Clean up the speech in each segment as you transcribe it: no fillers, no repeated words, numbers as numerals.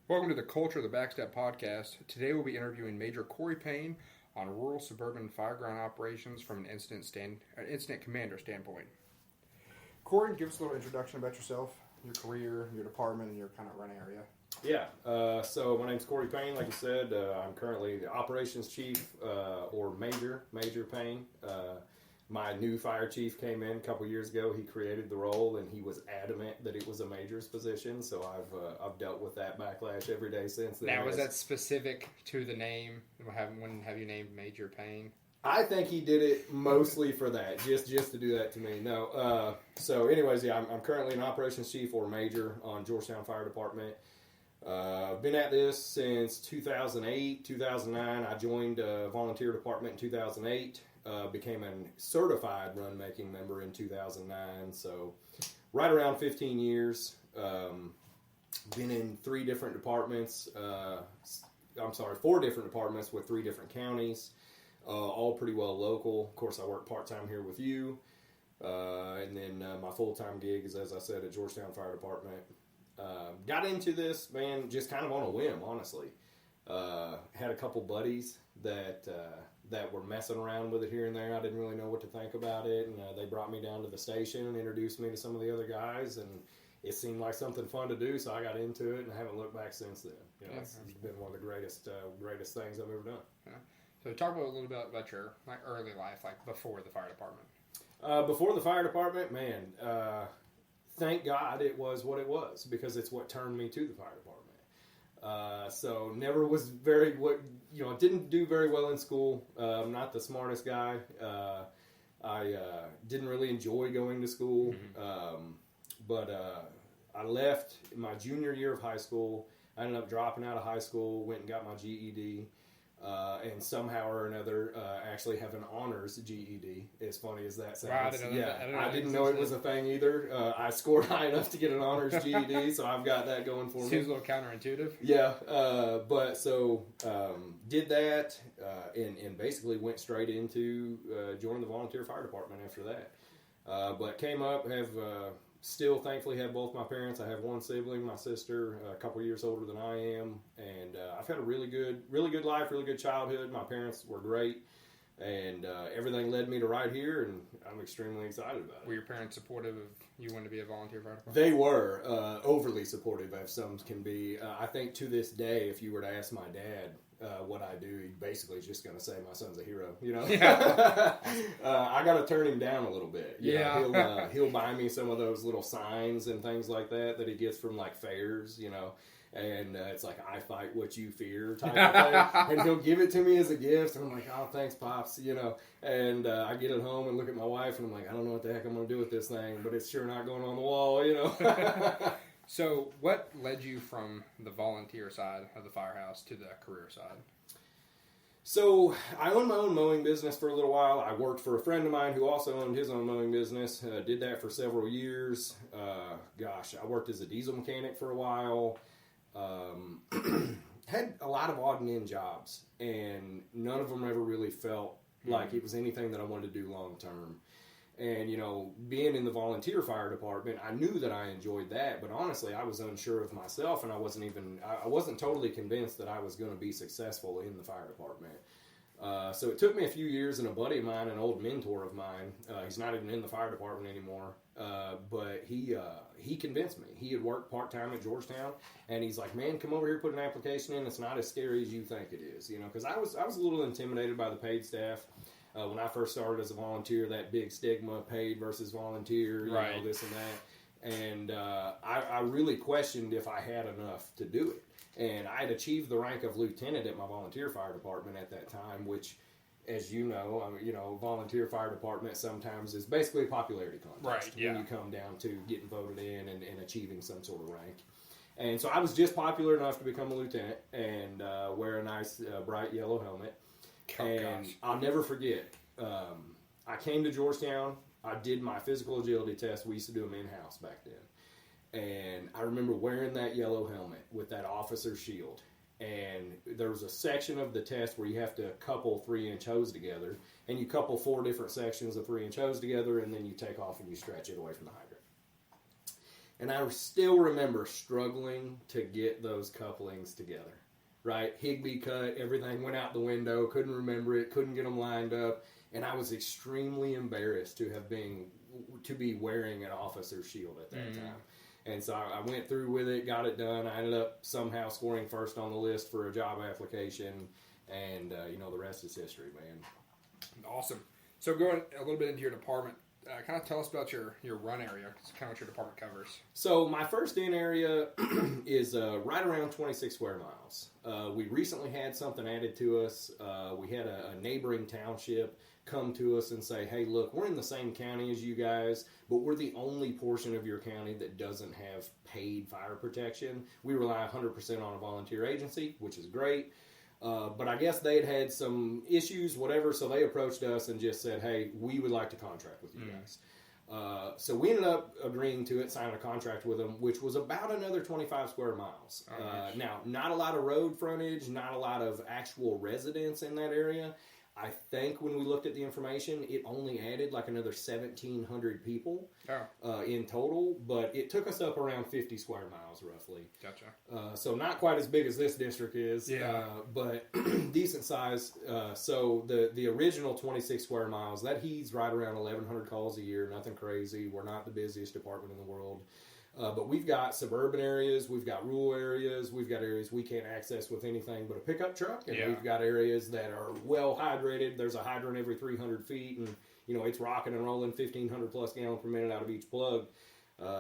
Welcome to the Culture of the Backstep podcast. Today we'll be interviewing Major Corey Payne on rural suburban Fireground operations from an incident commander standpoint. Corey, give us a little introduction about yourself, your career, your department, and your kind of run area. Yeah, so my name's Corey Payne, like you said. I'm currently the operations chief, or Major Payne. My new fire chief came in a couple years ago. He created the role, and he was adamant that it was a major's position. So I've dealt with that backlash every day since then. Now, was that specific to the name? When have you named Major Payne? I think he did it mostly for that, just to do that to me. No. So, anyways, yeah, I'm currently an operations chief or major on Georgetown Fire Department. I've been at this since 2008, 2009. I joined a volunteer department in 2008. Became a certified run-making member in 2009, so right around 15 years. Been in 4 different departments with 3 different counties, all pretty well local. Of course, I work part-time here with you, and then my full-time gig is, as I said, at Georgetown Fire Department. Got into this, man, just kind of on a whim, honestly. Had a couple buddies that were messing around with it here and there. I didn't really know what to think about it, and they brought me down to the station and introduced me to some of the other guys, and it seemed like something fun to do, so I got into it and I haven't looked back since then. It's been one of the greatest things I've ever done. Yeah. So talk a little bit about your early life, like before the fire department. Before the fire department, man, thank God it was what it was, because it's what turned me to the fire department. So never was didn't do very well in school. I'm not the smartest guy. I didn't really enjoy going to school. But I left my junior year of high school. I ended up dropping out of high school, went and got my GED, and somehow or another actually have an honors GED. As funny as that sounds. Wow, I didn't know it was a thing either. I scored high enough to get an honors GED, so I've got that going for me. Seems a little counterintuitive. Yeah, but so did that, and basically went straight into joining the volunteer fire department after that. But came up, have still thankfully have both my parents. I have one sibling, my sister, a couple years older than I am, and I've had a really good life, really good childhood. My parents were great, and everything led me to right here, and I'm extremely excited about it. Were your parents supportive of you wanting to be a volunteer fire department? They were overly supportive, as some can be. I think to this day, if you were to ask my dad what I do, he basically is just going to say my son's a hero. Yeah. I got to turn him down a little bit. He'll buy me some of those little signs and things like that he gets from like fairs, and it's like, I fight what you fear type of thing. And he'll give it to me as a gift, and I'm like, oh, thanks, Pops, and I get it home and look at my wife, and I'm like, I don't know what the heck I'm going to do with this thing, but it's sure not going on the wall, So what led you from the volunteer side of the firehouse to the career side? So I owned my own mowing business for a little while. I worked for a friend of mine who also owned his own mowing business. Did that for several years. I worked as a diesel mechanic for a while. Had a lot of odd and end jobs, and none of them ever really felt like it was anything that I wanted to do long term. And, being in the volunteer fire department, I knew that I enjoyed that, but honestly, I was unsure of myself, and I wasn't totally convinced that I was going to be successful in the fire department. So it took me a few years, and a buddy of mine, an old mentor of mine, he's not even in the fire department anymore, but he convinced me. He had worked part-time at Georgetown, and he's like, man, come over here, put an application in. It's not as scary as you think it is, because I was a little intimidated by the paid staff. When I first started as a volunteer, that big stigma, paid versus volunteer, right. This and that. And I really questioned if I had enough to do it. And I had achieved the rank of lieutenant at my volunteer fire department at that time, which, as you know, volunteer fire department sometimes is basically a popularity contest. Right, yeah. When you come down to getting voted in and achieving some sort of rank. And so I was just popular enough to become a lieutenant and wear a nice bright yellow helmet. Gosh. I'll never forget, I came to Georgetown, I did my physical agility test. We used to do them in-house back then. And I remember wearing that yellow helmet with that officer's shield. And there was a section of the test where you have to couple 3-inch hose together. And you couple 4 different sections of 3-inch hose together, and then you take off and you stretch it away from the hydrant. And I still remember struggling to get those couplings together, right? Higby cut, everything went out the window, couldn't remember it, couldn't get them lined up. And I was extremely embarrassed to be wearing an officer's shield at that time. And so I went through with it, got it done. I ended up somehow scoring first on the list for a job application. And, the rest is history, man. Awesome. So going a little bit into your department, kind of tell us about your run area. It's kind of what your department covers. So my first in area is right around 26 square miles. We recently had something added to us. We had a neighboring township come to us and say, hey, look, we're in the same county as you guys, but we're the only portion of your county that doesn't have paid fire protection. We rely 100% on a volunteer agency, which is great. But I guess they had some issues, whatever, so they approached us and just said, hey, we would like to contract with you guys. So we ended up agreeing to it, signing a contract with them, which was about another 25 square miles. Now, not a lot of road frontage, not a lot of actual residents in that area. I think when we looked at the information, it only added like another 1,700 people in total, but it took us up around 50 square miles roughly. Gotcha. So not quite as big as this district is, but decent size. So the original 26 square miles, that heeds right around 1,100 calls a year, nothing crazy. We're not the busiest department in the world. But we've got suburban areas, we've got rural areas, we've got areas we can't access with anything but a pickup truck, and we've got areas that are well hydrated. There's a hydrant every 300 feet, and it's rocking and rolling 1,500 plus gallon per minute out of each plug.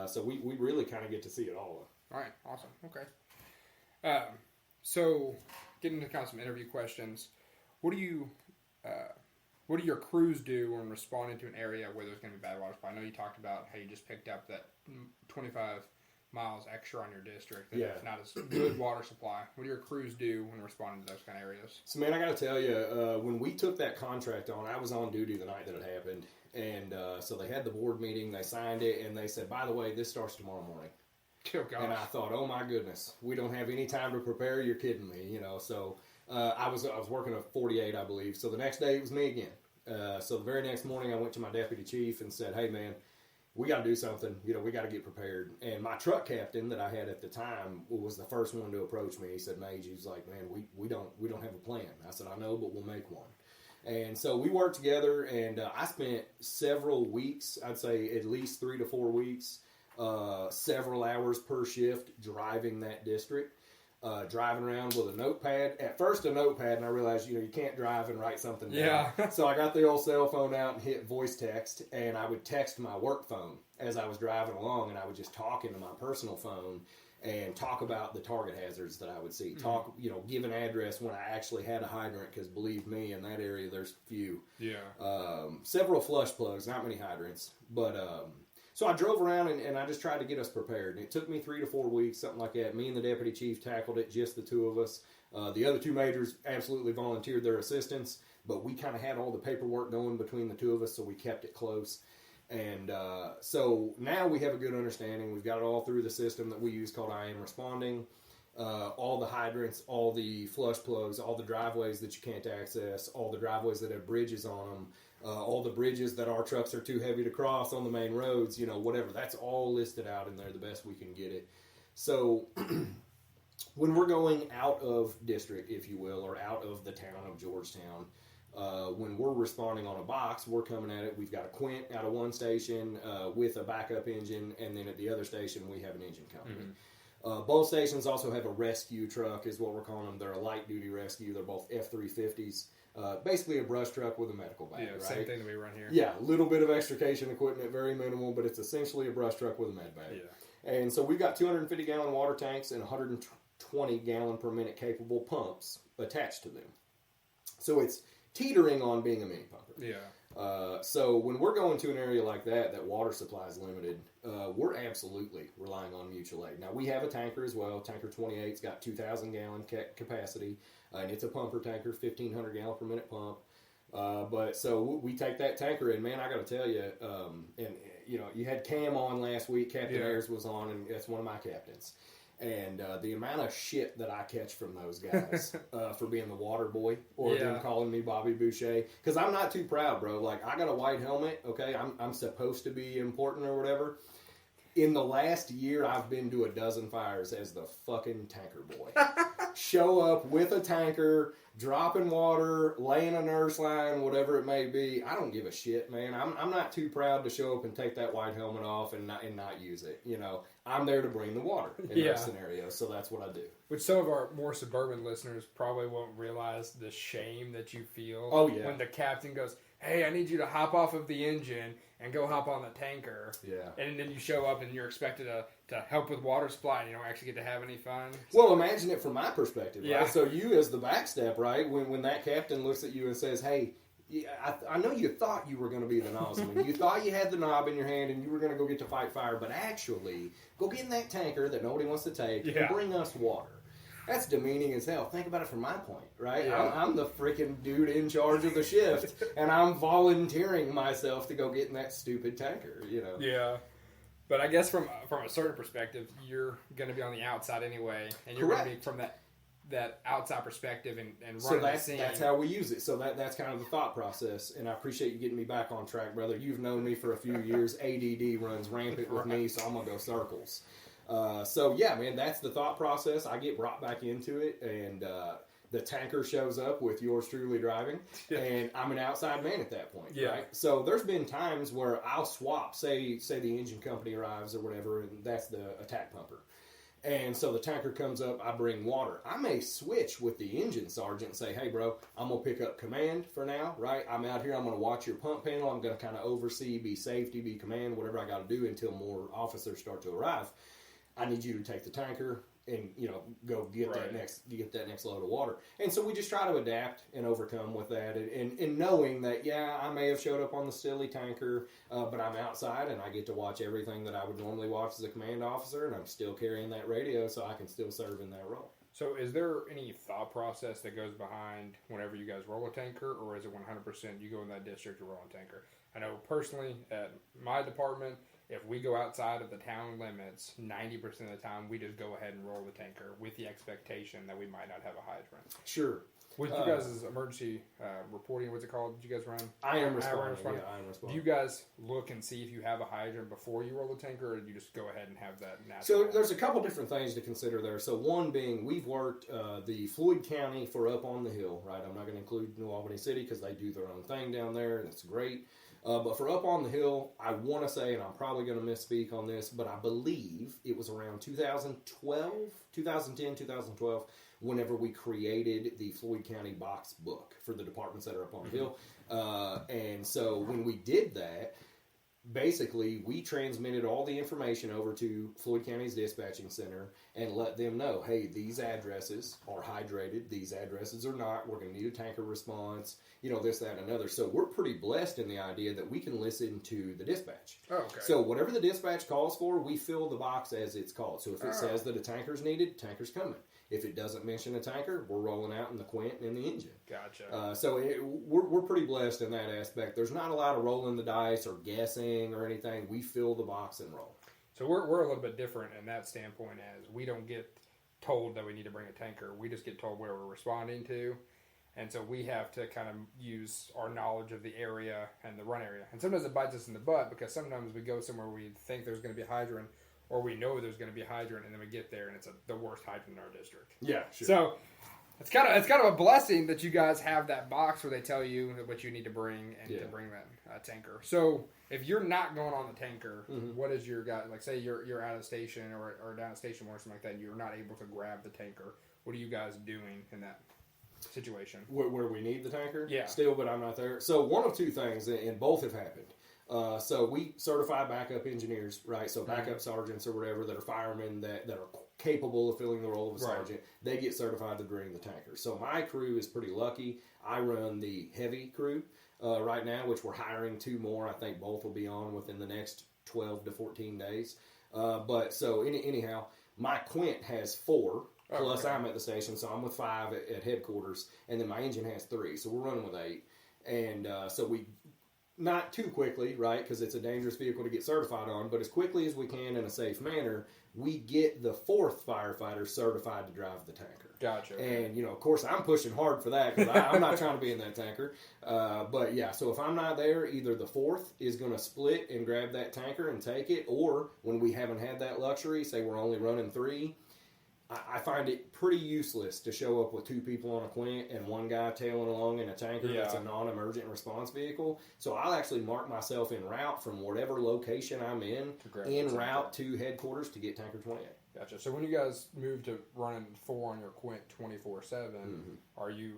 So we really kind of get to see it all. All right, awesome. Okay. So getting into kind of some interview questions, what do your crews do when responding to an area where there's going to be bad water supply? I know you talked about how you just picked up that 25 miles extra on your district. It's not as good water supply. What do your crews do when responding to those kind of areas? So, man, I got to tell you, when we took that contract on, I was on duty the night that it happened. And so they had the board meeting, they signed it, and they said, by the way, this starts tomorrow morning. Oh, gosh. And I thought, oh my goodness, we don't have any time to prepare. You're kidding me, So I was working a 48, I believe. So the next day it was me again. So the very next morning I went to my deputy chief and said, hey man, we got to do something. We got to get prepared. And my truck captain that I had at the time was the first one to approach me. He said, Mage, he's like, man, we don't have a plan. I said, I know, but we'll make one. And so we worked together, and I spent several weeks, I'd say at least 3 to 4 weeks, several hours per shift driving that district. Driving around with a notepad. At first a notepad, and I realized, you can't drive and write something down. Yeah. So I got the old cell phone out and hit voice text, and I would text my work phone as I was driving along, and I would just talk into my personal phone and talk about the target hazards that I would see. Talk, give an address when I actually had a hydrant, because believe me, in that area there's few. Yeah. Several flush plugs, not many hydrants, but so I drove around and I just tried to get us prepared. And it took me 3 to 4 weeks, something like that. Me and the deputy chief tackled it, just the two of us. The other two majors absolutely volunteered their assistance, but we kind of had all the paperwork going between the two of us, so we kept it close. And so now we have a good understanding. We've got it all through the system that we use called I Am Responding. All the hydrants, all the flush plugs, all the driveways that you can't access, all the driveways that have bridges on them, all the bridges that our trucks are too heavy to cross on the main roads, whatever. That's all listed out in there the best we can get it. So when we're going out of district, if you will, or out of the town of Georgetown, when we're responding on a box, we're coming at it. We've got a quint out of one station with a backup engine, and then at the other station we have an engine company. Both stations also have a rescue truck, is what we're calling them. They're a light-duty rescue. They're both F-350s. Basically a brush truck with a medical bag, right? Same thing that we run here. Yeah, a little bit of extrication equipment, very minimal, but it's essentially a brush truck with a med bag. Yeah. And so we've got 250-gallon water tanks and 120-gallon per minute capable pumps attached to them. So it's teetering on being a mini pumper. Yeah. So when we're going to an area like that water supply is limited, we're absolutely relying on mutual aid. Now, we have a tanker as well. Tanker 28's got 2,000-gallon capacity, and it's a pumper tanker, 1,500-gallon per minute pump. But so we take that tanker in, man, I got to tell you, and you had Cam on last week, Captain Ayers was on, and that's one of my captains. And the amount of shit that I catch from those guys for being the water boy, or them calling me Bobby Boucher, because I'm not too proud, bro. Like, I got a white helmet, okay? I'm supposed to be important or whatever. In the last year, I've been to a dozen fires as the fucking tanker boy. Show up with a tanker, dropping water, laying a nurse line, whatever it may be. I don't give a shit, man. I'm not too proud to show up and take that white helmet off and not use it. You know, I'm there to bring the water in those scenarios, so that's what I do. Which some of our more suburban listeners probably won't realize the shame that you feel. Oh, yeah. When the captain goes, hey, I need you to hop off of the engine and go hop on the tanker. Yeah. And then you show up and you're expected to help with water supply and you don't actually get to have any fun. Well, imagine it from my perspective, right? Yeah. So you as the backstep, right? When that captain looks at you and says, hey, I know you thought you were going to be the nozzleman. You thought you had the knob in your hand and you were going to go get to fight fire, but actually, go get in that tanker that nobody wants to take and bring us water. That's demeaning as hell. Think about it from my point, right? Yeah. I'm the freaking dude in charge of the shift, and I'm volunteering myself to go get in that stupid tanker, you know? Yeah. But I guess from a certain perspective, you're going to be on the outside anyway, and you're going to be from that outside perspective and running the scene. That's how we use it. So that's kind of the thought process, and I appreciate you getting me back on track, brother. You've known me for a few years. ADD runs rampant with me, so I'm going to go circles. So yeah, man, that's the thought process. I get brought back into it, and the tanker shows up with yours truly driving, and I'm an outside man at that point, right? So there's been times where I'll swap, say the engine company arrives or whatever, and that's the attack pumper. And so the tanker comes up, I bring water. I may switch with the engine sergeant and say, hey, bro, I'm going to pick up command for now, right? I'm out here, I'm going to watch your pump panel, I'm going to kind of oversee, be safety, be command, whatever I got to do until more officers start to arrive. I need you to take the tanker and, you know, go get that next load of water. And so we just try to adapt and overcome with that. And knowing that, I may have showed up on the silly tanker, but I'm outside and I get to watch everything that I would normally watch as a command officer, and I'm still carrying that radio so I can still serve in that role. So is there any thought process that goes behind whenever you guys roll a tanker, or is it 100% you go in that district to roll a tanker? I know personally at my department, if we go outside of the town limits, 90% of the time we just go ahead and roll the tanker with the expectation that we might not have a hydrant. Sure. With you guys' emergency reporting, what's it called? Did you guys run? I am responding. Do you guys look and see if you have a hydrant before you roll the tanker, or do you just go ahead and have that natural? So there's a couple different things to consider there. So one being, we've worked the Floyd County for up on the hill, right? I'm not going to include New Albany City because they do their own thing down there, and it's great. But for up on the hill, I want to say, and I'm probably going to misspeak on this, but I believe it was around 2010, 2012, whenever we created the Floyd County box book for the departments that are up on the hill. And so when we did that, basically we transmitted all the information over to Floyd County's dispatching center and let them know, hey, these addresses are hydrated, these addresses are not, we're going to need a tanker response, you know, this, that, and another. So we're pretty blessed in the idea that we can listen to the dispatch. Oh, okay. So whatever the dispatch calls for, we fill the box as it's called. So if it says that a tanker's needed, tanker's coming. If it doesn't mention a tanker, we're rolling out in the quint and in the engine. Gotcha. So we're pretty blessed in that aspect. There's not a lot of rolling the dice or guessing or anything. We fill the box and roll. So we're a little bit different in that standpoint, as we don't get told that we need to bring a tanker. We just get told where we're responding to. And so we have to kind of use our knowledge of the area and the run area. And sometimes it bites us in the butt, because sometimes we go somewhere we think there's going to be a hydrant, or we know there's going to be a hydrant, and then we get there and it's the worst hydrant in our district. Yeah, sure. So it's kind of a blessing that you guys have that box where they tell you what you need to bring and to bring that tanker. So if you're not going on the tanker, what is your guy, like say you're out of station or down at station one or something like that, and you're not able to grab the tanker, what are you guys doing in that situation? Where we need the tanker? Yeah. Still, but I'm not there. So one of two things, and both have happened. So we certify backup engineers, right? So backup sergeants or whatever that are firemen that are capable of filling the role of a sergeant. They get certified to bring the tanker. So my crew is pretty lucky. I run the heavy crew right now, which we're hiring 2 more. I think both will be on within the next 12 to 14 days. But so anyhow, my quint has 4. Plus, I'm at the station, so I'm with 5 at headquarters, and then my engine has 3, so we're running with 8. And so not too quickly, right, because it's a dangerous vehicle to get certified on, but as quickly as we can in a safe manner, we get the 4th firefighter certified to drive the tanker. Gotcha. And, of course, I'm pushing hard for that because I'm not trying to be in that tanker. But, yeah, so if I'm not there, either the 4th is going to split and grab that tanker and take it, or when we haven't had that luxury, say we're only running 3, I find it pretty useless to show up with 2 people on a Quint and 1 guy tailing along in a tanker that's a non-emergent response vehicle. So I'll actually mark myself en route from whatever location I'm in route to headquarters to get tanker 28. Gotcha. So when you guys move to running 4 on your Quint 24/7,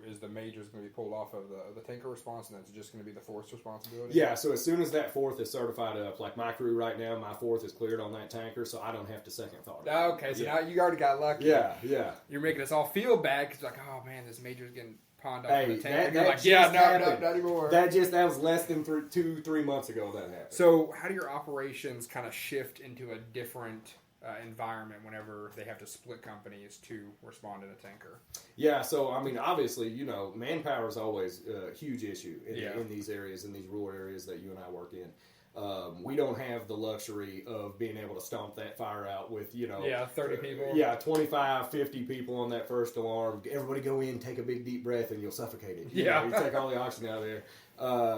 is the majors going to be pulled off of the tanker response, and that's just going to be the 4th's responsibility? Yeah. So as soon as that 4th is certified up, like my crew right now, my 4th is cleared on that tanker, so I don't have to second thought. Okay. So now you already got lucky. Yeah. You're making us all feel bad because like, oh man, this major's getting pawned off in the tanker. And that you're like, happened. not anymore. That was less than 2-3 months ago that happened. So how do your operations kind of shift into a different environment whenever they have to split companies to respond in a tanker? Yeah, so I mean, obviously, manpower is always a huge issue in these areas, in these rural areas that you and I work in. We don't have the luxury of being able to stomp that fire out with, 30 people. 25, 50 people on that first alarm. Everybody go in, take a big deep breath, and you'll suffocate it. You take all the oxygen out of there.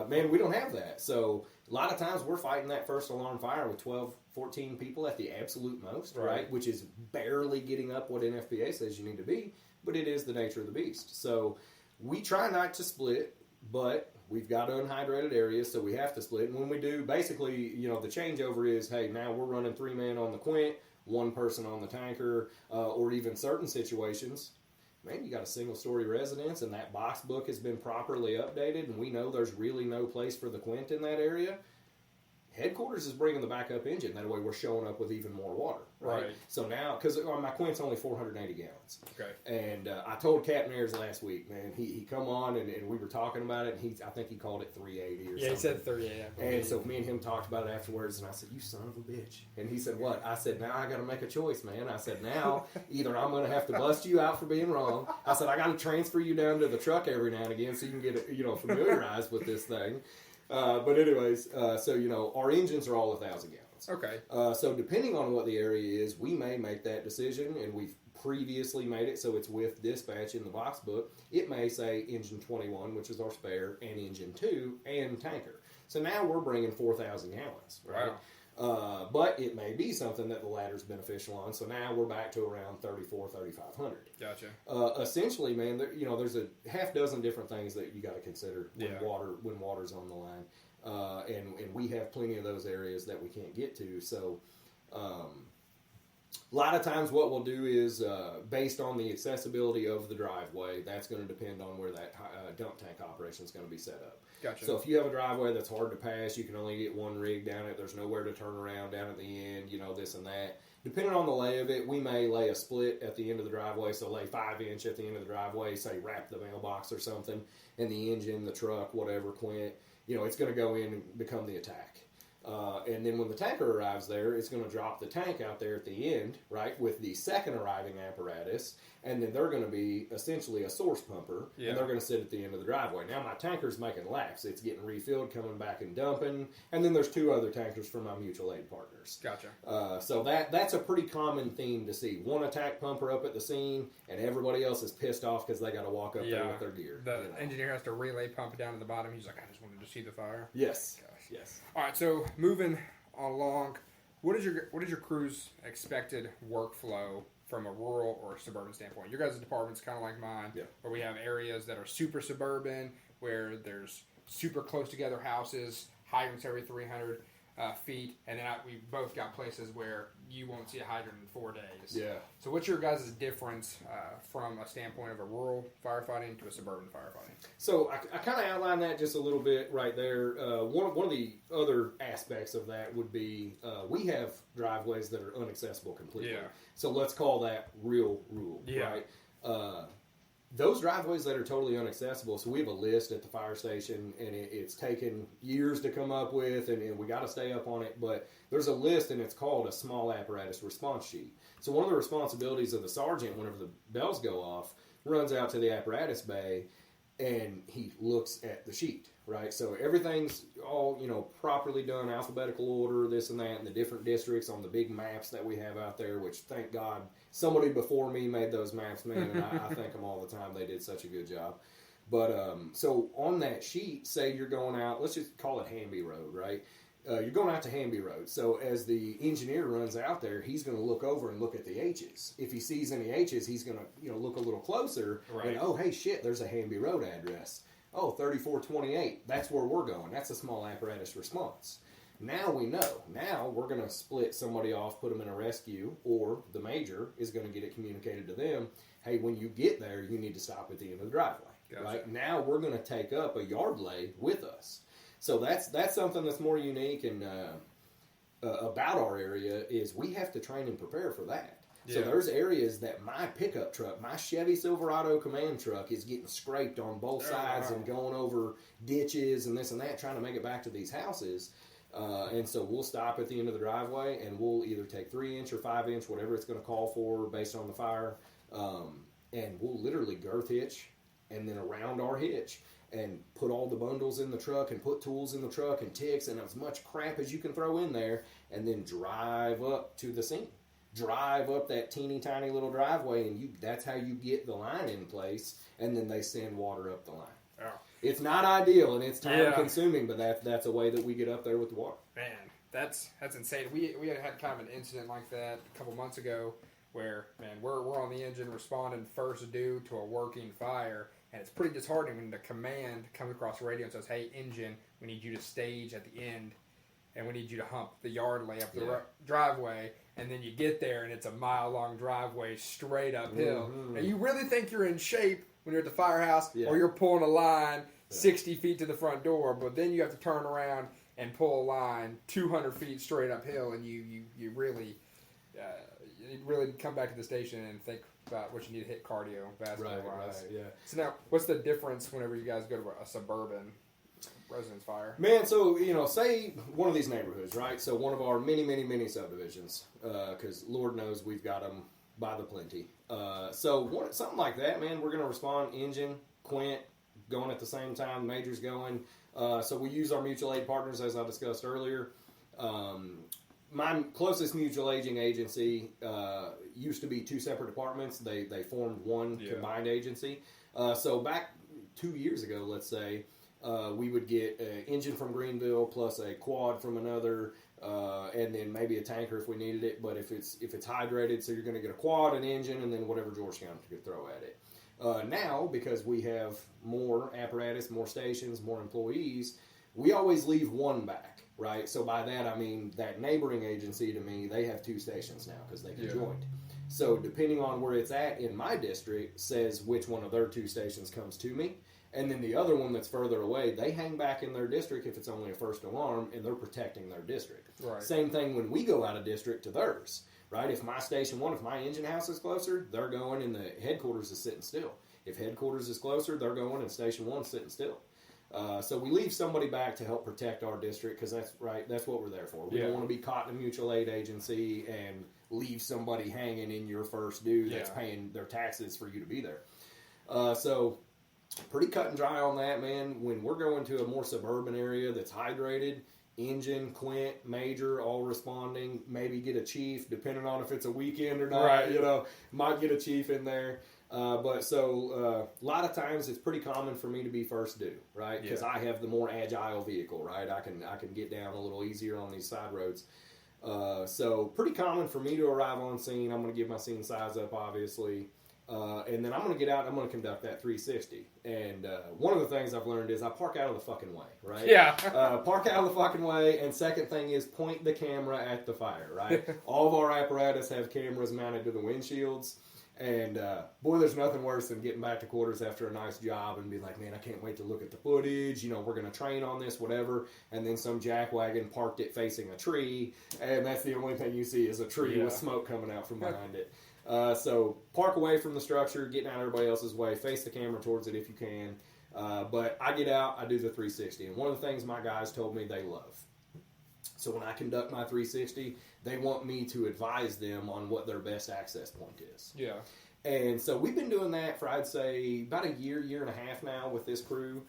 Man, we don't have that. So a lot of times we're fighting that first alarm fire with 12, 14 people at the absolute most, right? Which is barely getting up what NFPA says you need to be, but it is the nature of the beast. So we try not to split, but we've got unhydrated areas, so we have to split. And when we do, basically, the changeover is, hey, now we're running 3 men on the Quint, 1 person on the tanker, or even certain situations. Man, you got a single-story residence, and that box book has been properly updated, and we know there's really no place for the Quint in that area. Headquarters is bringing the backup engine. That way we're showing up with even more water. Right. So now, because my Quint's only 480 gallons. Okay. And I told Captain Ayers last week, man, he come on and we were talking about it, and I think he called it 380 or something. Yeah, he said 380. And so me and him talked about it afterwards, and I said, you son of a bitch. And he said, what? I said, now I got to make a choice, man. I said, now either I'm going to have to bust you out for being wrong. I said, I got to transfer you down to the truck every now and again so you can get familiarized with this thing. But anyways, so, our engines are all 1,000 gallons. Okay. So depending on what the area is, we may make that decision, and we've previously made it so it's with dispatch in the box book. It may say engine 21, which is our spare, and engine 2, and tanker. So now we're bringing 4,000 gallons, right? Wow. But it may be something that the ladder's beneficial on. So now we're back to around 3,400, 3,500. Gotcha. Essentially, man, there's a half dozen different things that you got to consider when water's on the line, and we have plenty of those areas that we can't get to. So, a lot of times what we'll do is, based on the accessibility of the driveway, that's going to depend on where that dump tank operation is going to be set up. Gotcha. So if you have a driveway that's hard to pass, you can only get 1 rig down it, there's nowhere to turn around down at the end, this and that. Depending on the lay of it, we may lay a split at the end of the driveway, so lay 5-inch at the end of the driveway, say wrap the mailbox or something, and the engine, the truck, whatever, Quint, it's going to go in and become the attack. And then when the tanker arrives there, it's going to drop the tank out there at the end, right, with the second arriving apparatus, and then they're going to be essentially a source pumper, and they're going to sit at the end of the driveway. Now, my tanker's making laps. It's getting refilled, coming back and dumping, and then there's 2 other tankers from my mutual aid partners. Gotcha. So that's a pretty common theme to see. 1 attack pumper up at the scene, and everybody else is pissed off because they got to walk up there with their gear. The engineer has to relay pump it down to the bottom. He's like, I just wanted to see the fire. Yes. Gosh. Yes. All right, so moving along, what is your crew's expected workflow from a rural or suburban standpoint? Your guys' department's kind of like mine, where we have areas that are super suburban, where there's super close together houses, hydrants every 300 feet, and then we both got places where you won't see a hydrant in 4 days. Yeah. So what's your guys' difference from a standpoint of a rural firefighting to a suburban firefighting? So I kind of outlined that just a little bit right there. One of the other aspects of that would be we have driveways that are inaccessible completely. Yeah. So let's call that real rural, right? Those driveways that are totally inaccessible, so we have a list at the fire station, and it's taken years to come up with, and we got to stay up on it, but there's a list, and it's called a small apparatus response sheet. So one of the responsibilities of the sergeant, whenever the bells go off, runs out to the apparatus bay, and he looks at the sheet, right? So everything's all, properly done, alphabetical order, this and that, and the different districts on the big maps that we have out there, which, thank God, somebody before me made those maps, man, and I thank them all the time. They did such a good job. But, so on that sheet, say you're going out, let's just call it Hamby Road, right? You're going out to Hamby Road. So as the engineer runs out there, he's going to look over and look at the H's. If he sees any H's, he's going to, look a little closer. Right. And, oh, hey, shit, there's a Hamby Road address. Oh, 3428, that's where we're going. That's a small apparatus response. Now we know. Now we're going to split somebody off, put them in a rescue, or the major is going to get it communicated to them. Hey, when you get there, you need to stop at the end of the driveway. Gotcha. Right? Now we're going to take up a yard lay with us. So that's something that's more unique and about our area is we have to train and prepare for that. Yeah. So there's areas that my pickup truck, my Chevy Silverado command truck is getting scraped on both sides and going over ditches and this and that, trying to make it back to these houses. And so we'll stop at the end of the driveway and we'll either take 3-inch or 5-inch, whatever it's going to call for based on the fire. And we'll literally girth hitch and then around our hitch and put all the bundles in the truck and put tools in the truck and ticks and as much crap as you can throw in there and then drive up to the scene. Drive up that teeny tiny little driveway and that's how you get the line in place, and then they send water up the line. Oh. It's not ideal and it's time consuming, but that's a way that we get up there with the water. Man, that's insane. We had kind of an incident like that a couple months ago where, man, we're on the engine responding first due to a working fire, and it's pretty disheartening when the command comes across the radio and says, hey, engine, we need you to stage at the end, and we need you to hump the yard lay up the driveway, and then you get there, and it's a mile-long driveway straight uphill. Mm-hmm. Now, you really think you're in shape when you're at the firehouse, or you're pulling a line 60 feet to the front door, but then you have to turn around and pull a line 200 feet straight uphill, and you really come back to the station and think about what you need to hit cardio, vascular-wise. Right, yeah. So now, what's the difference whenever you guys go to a suburban residence fire? Man, so, say one of these neighborhoods, right? So one of our many, many, many subdivisions, because Lord knows we've got them by the plenty. So something like that, man, we're going to respond engine, Quint, going at the same time, Major's going. So we use our mutual aid partners, as I discussed earlier. My closest mutual aiding agency used to be two separate departments. They formed one combined agency. So back 2 years ago, let's say, we would get an engine from Greenville plus a quad from another, and then maybe a tanker if we needed it. But if it's hydrated, so you're going to get a quad, an engine, and then whatever Georgetown could throw at it. Now, because we have more apparatus, more stations, more employees, we always leave one back, right? So by that, I mean that neighboring agency to me, they have two stations now because they can join. So depending on where it's at in my district says which one of their two stations comes to me. And then the other one that's further away, they hang back in their district if it's only a first alarm, and they're protecting their district. Right. Same thing when we go out of district to theirs, right? If my station one, if my engine house is closer, they're going and the headquarters is sitting still. If headquarters is closer, they're going and station one's sitting still. So we leave somebody back to help protect our district because that's what we're there for. We don't want to be caught in a mutual aid agency and leave somebody hanging in your first due that's paying their taxes for you to be there. So pretty cut and dry on that, man. When we're going to a more suburban area that's hydrated, engine, Quint, Major, all responding, maybe get a chief, depending on if it's a weekend or not, right. Might get a chief in there. But a lot of times it's pretty common for me to be first due, right? Because I have the more agile vehicle, right? I can get down a little easier on these side roads. So pretty common for me to arrive on scene. I'm going to give my scene size up, obviously. And then I'm going to get out and I'm going to conduct that 360. And one of the things I've learned is I park out of the fucking way, right? Yeah. Park out of the fucking way. And second thing is point the camera at the fire, right? All of our apparatus have cameras mounted to the windshields. And boy, there's nothing worse than getting back to quarters after a nice job and be like, man, I can't wait to look at the footage. We're going to train on this, whatever. And then some jackwagon parked it facing a tree. And that's the only thing you see is a tree with smoke coming out from behind it. So park away from the structure, getting out of everybody else's way, face the camera towards it if you can. But I get out, I do the 360. And one of the things my guys told me they love. So when I conduct my 360, they want me to advise them on what their best access point is. Yeah. And so we've been doing that for, I'd say, about a year and a half now with this crew.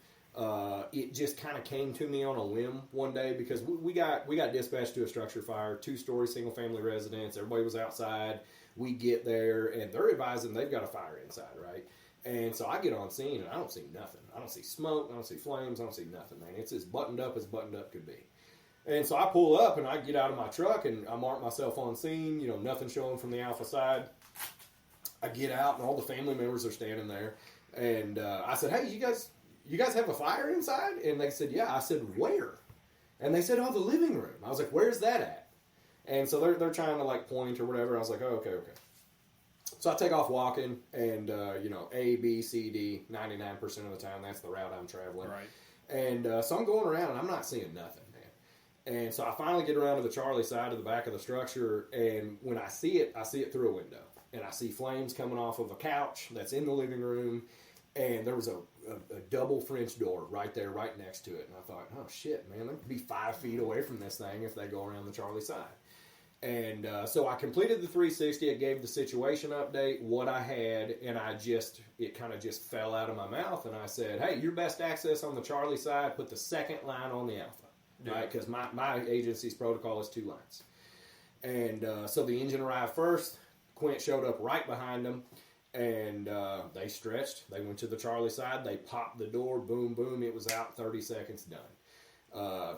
It just kind of came to me on a whim one day because we got dispatched to a structure fire, 2-story single family residence. Everybody was outside. We get there and they're advising they've got a fire inside, right? And so I get on scene and I don't see nothing. I don't see smoke. I don't see flames. I don't see nothing, man. It's as buttoned up could be. And so I pull up and I get out of my truck and I mark myself on scene. You know, nothing showing from the Alpha side. I get out and all the family members are standing there. And I said, hey, you guys have a fire inside? And they said, yeah. I said, where? And they said, oh, the living room. I was like, where's that at? And so they're trying to like point or whatever. I was like, oh, okay. So I take off walking and, A, B, C, D, 99% of the time, that's the route I'm traveling. Right. And so I'm going around and I'm not seeing nothing, man. And so I finally get around to the Charlie side of the back of the structure. And when I see it through a window. And I see flames coming off of a couch that's in the living room. And there was a double French door right there, right next to it. And I thought, oh, shit, man, they could be 5 feet away from this thing if they go around the Charlie side. And so I completed the 360. I gave the situation update, what I had, and it kind of just fell out of my mouth. And I said, hey, your best access on the Charlie side, put the second line on the Alpha, right? Because my agency's protocol is 2 lines. And so the engine arrived first. Quint showed up right behind them. And they stretched. They went to the Charlie side. They popped the door. Boom, boom. It was out. 30 seconds done.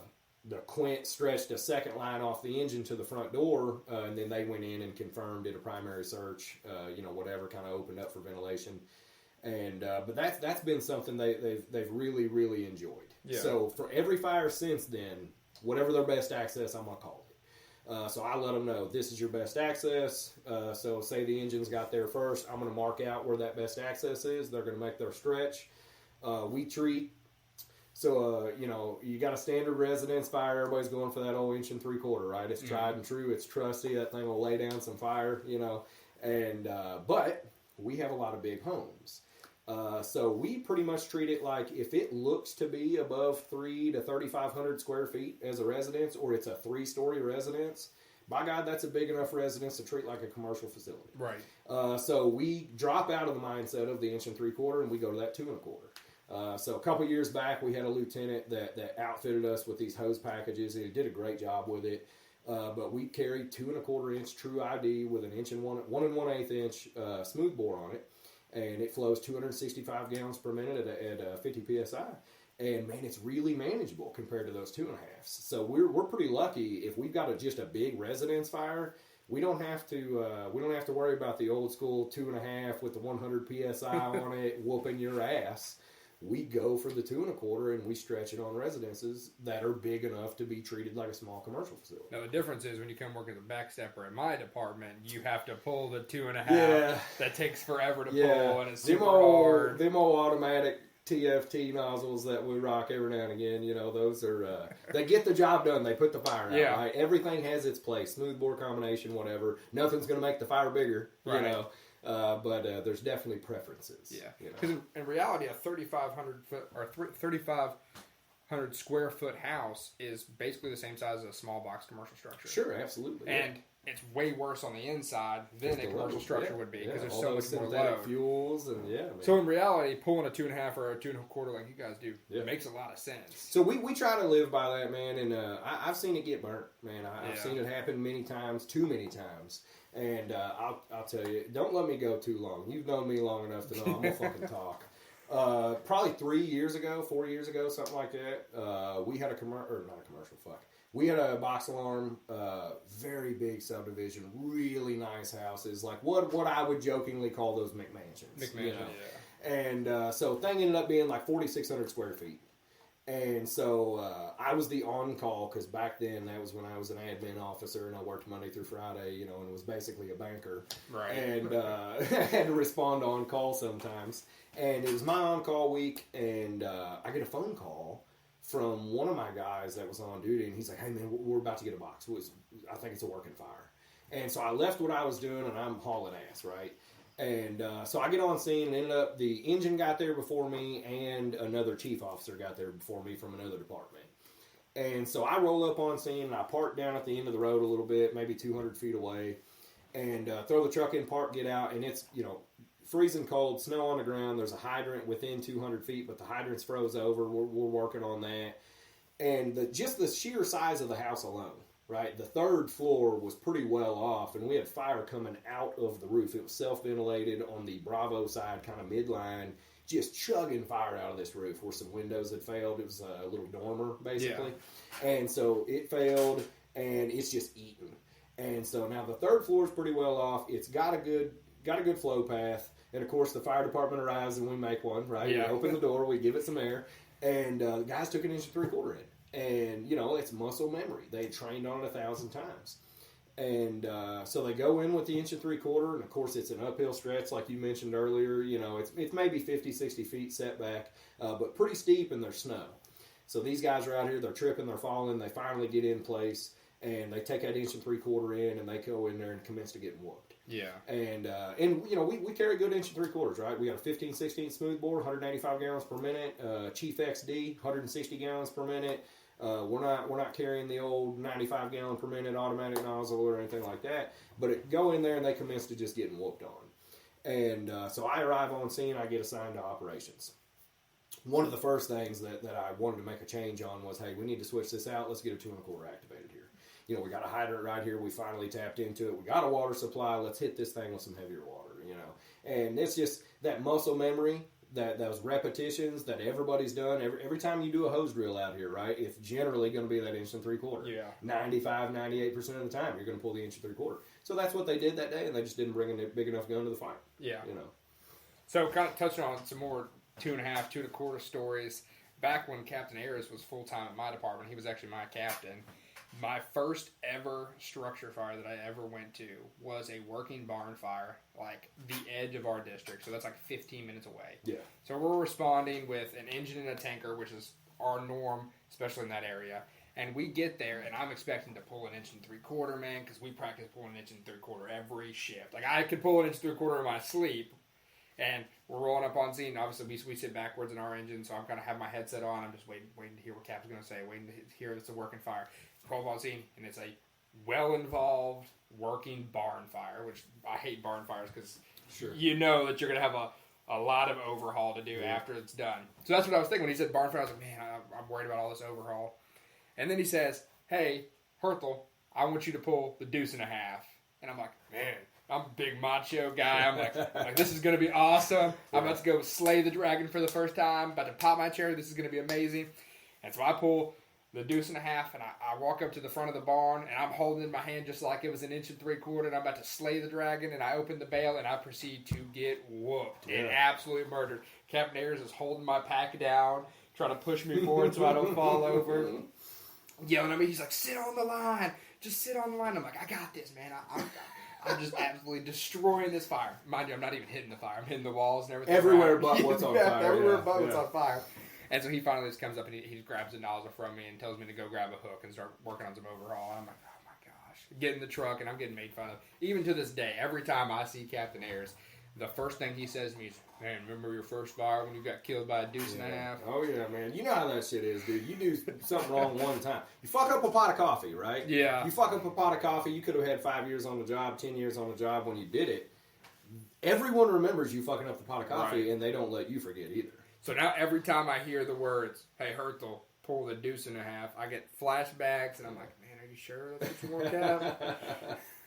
The Quint stretched a second line off the engine to the front door, and then they went in and confirmed, did a primary search, whatever, kind of opened up for ventilation. And but that's been something they've really, really enjoyed. Yeah. So for every fire since then, whatever their best access, I'm going to call it. So I let them know, this is your best access. So say the engine's got there first, I'm going to mark out where that best access is. They're going to make their stretch. We treat. So, you got a standard residence fire. Everybody's going for that old 1 3/4, right? It's tried and true. It's trusty. That thing will lay down some fire, And, but we have a lot of big homes. So we pretty much treat it like if it looks to be above 3 to 3,500 square feet as a residence, or it's a 3-story residence, by God, that's a big enough residence to treat like a commercial facility. Right. So we drop out of the mindset of the 1 3/4 and we go to that 2 1/4. So a couple years back, we had a lieutenant that outfitted us with these hose packages, and he did a great job with it. But we carried 2 1/4 inch true ID with an 1 1/8 inch smooth bore on it, and it flows 265 gallons per minute at 50 psi. And man, it's really manageable compared to those 2.5s. So we're pretty lucky if we've got just a big residence fire. We don't have to worry about the old school 2.5 with the 100 psi on it whooping your ass. We go for the 2 1/4 and we stretch it on residences that are big enough to be treated like a small commercial facility. Now the difference is when you come work as a backstepper in my department, you have to pull the 2.5. Yeah. That takes forever to pull, and it's super hard. Them old automatic TFT nozzles that we rock every now and again, those are they get the job done. They put the fire out. Yeah. Right? Everything has its place. Smooth bore combination, whatever. Nothing's going to make the fire bigger. Right. But there's definitely preferences. Yeah, because in reality, a 3,500 foot or 3,500 square foot house is basically the same size as a small box commercial structure. Sure, absolutely. And it's way worse on the inside than a commercial structure would be because there's so much more synthetic load. fuels and Man. So in reality, pulling a 2.5 or a 2 1/4 like you guys do makes a lot of sense. So we try to live by that, man. And I've seen it get burnt, man. I've seen it happen many times, too many times. And I'll tell you, don't let me go too long. You've known me long enough to know I'm going to fucking talk. Probably 4 years ago, something like that, we had we had a box alarm, very big subdivision, really nice houses, like what I would jokingly call those McMansions. Yeah. And so thing ended up being like 4,600 square feet. And so I was the on-call, because back then, that was when I was an admin officer, and I worked Monday through Friday, and was basically a banker. Right. And had to respond to on-call sometimes. And it was my on-call week, and I get a phone call from one of my guys that was on duty, and he's like, hey, man, we're about to get a box. I think it's a working fire. And so I left what I was doing, and I'm hauling ass, right? And so I get on scene, and ended up the engine got there before me, and another chief officer got there before me from another department. And so I roll up on scene, and I park down at the end of the road a little bit, maybe 200 feet away, and throw the truck in park, get out, and it's, freezing cold, snow on the ground. There's a hydrant within 200 feet, but the hydrant's froze over. We're working on that. And just the sheer size of the house alone, right? The third floor was pretty well off, and we had fire coming out of the roof. It was self-ventilated on the Bravo side, kind of midline, just chugging fire out of this roof where some windows had failed. It was a little dormer, basically. Yeah. And so it failed, and it's just eating. And so now the third floor is pretty well off. It's got a good flow path. And, of course, the fire department arrives, and we make one, right? Yeah. We open the door, we give it some air. And the guys took an 1 3/4 in. And, it's muscle memory. They had trained on it 1,000 times. And so they go in with the 1 3/4. And, of course, it's an uphill stretch like you mentioned earlier. It's maybe 50, 60 feet setback, but pretty steep, and there's snow. So these guys are out here. They're tripping. They're falling. They finally get in place. And they take that 1 3/4 in, and they go in there and commence to get whooped. Yeah. And we carry good 1 3/4, right? We got a 15/16 smoothbore, 185 gallons per minute. Chief XD, 160 gallons per minute. We're not carrying the old 95 gallon per minute automatic nozzle or anything like that. But go in there, and they commence to just getting whooped on. And so I arrive on scene. I get assigned to operations. One of the first things that I wanted to make a change on was, hey, we need to switch this out. Let's get a 2 1/4 activated here. We got a hydrant right here. We finally tapped into it. We got a water supply. Let's hit this thing with some heavier water, And it's just that muscle memory, those repetitions that everybody's done. Every time you do a hose drill out here, right, it's generally going to be that 1 3/4. Yeah. 95, 98% of the time, you're going to pull the 1 3/4. So that's what they did that day, and they just didn't bring a big enough gun to the fire. Yeah. So kind of touching on some more 2.5, 2 1/4 stories. Back when Captain Ayers was full-time at my department, he was actually my captain. My first ever structure fire that I ever went to was a working barn fire, like the edge of our district. So that's like 15 minutes away. Yeah. So we're responding with an engine and a tanker, which is our norm, especially in that area. And we get there, and I'm expecting to pull an 1 3/4, man, because we practice pulling an 1 3/4 every shift. Like I could pull an 1 3/4 in my sleep. And we're rolling up on scene. Obviously, we sit backwards in our engine, so I'm going to have my headset on. I'm just waiting to hear what Cap's going to say, waiting to hear it's a working fire. Call on scene, and it's a well-involved working barn fire, which I hate barn fires because that you're going to have a lot of overhaul to do after it's done. So that's what I was thinking when he said barn fire. I was like, man, I'm worried about all this overhaul. And then he says, hey, Hertel, I want you to pull the 2 1/2. And I'm like, man, I'm a big macho guy. I'm like this is going to be awesome. I'm about to go slay the dragon for the first time. About to pop my cherry. This is going to be amazing. And so I pull the 2 1/2, and I walk up to the front of the barn, and I'm holding in my hand just like it was an 1 3/4, and I'm about to slay the dragon, and I open the bale, and I proceed to get whooped and absolutely murdered. Captain Ayers is holding my pack down, trying to push me forward so I don't fall over. Yelling at me, he's like, sit on the line. Just sit on the line. I'm like, I got this, man. I'm just absolutely destroying this fire. Mind you, I'm not even hitting the fire. I'm hitting the walls and everything. Everywhere but what's on fire. Everywhere but what's on fire. And so he finally just comes up and he grabs a nozzle from me and tells me to go grab a hook and start working on some overhaul. And I'm like, oh my gosh. Get in the truck, and I'm getting made fun of. Even to this day, every time I see Captain Ayers, the first thing he says to me is, man, remember your first fire when you got killed by a 2 1/2? Oh, yeah, man. You know how that shit is, dude. You do something wrong one time. You fuck up a pot of coffee, right? Yeah. You fuck up a pot of coffee. You could have had 5 years on the job, 10 years on the job when you did it. Everyone remembers you fucking up the pot of coffee, and they don't let you forget either. So now every time I hear the words, hey, Hertel, pull the 2 1/2, I get flashbacks, and I'm like, man, are you sure that's what you want,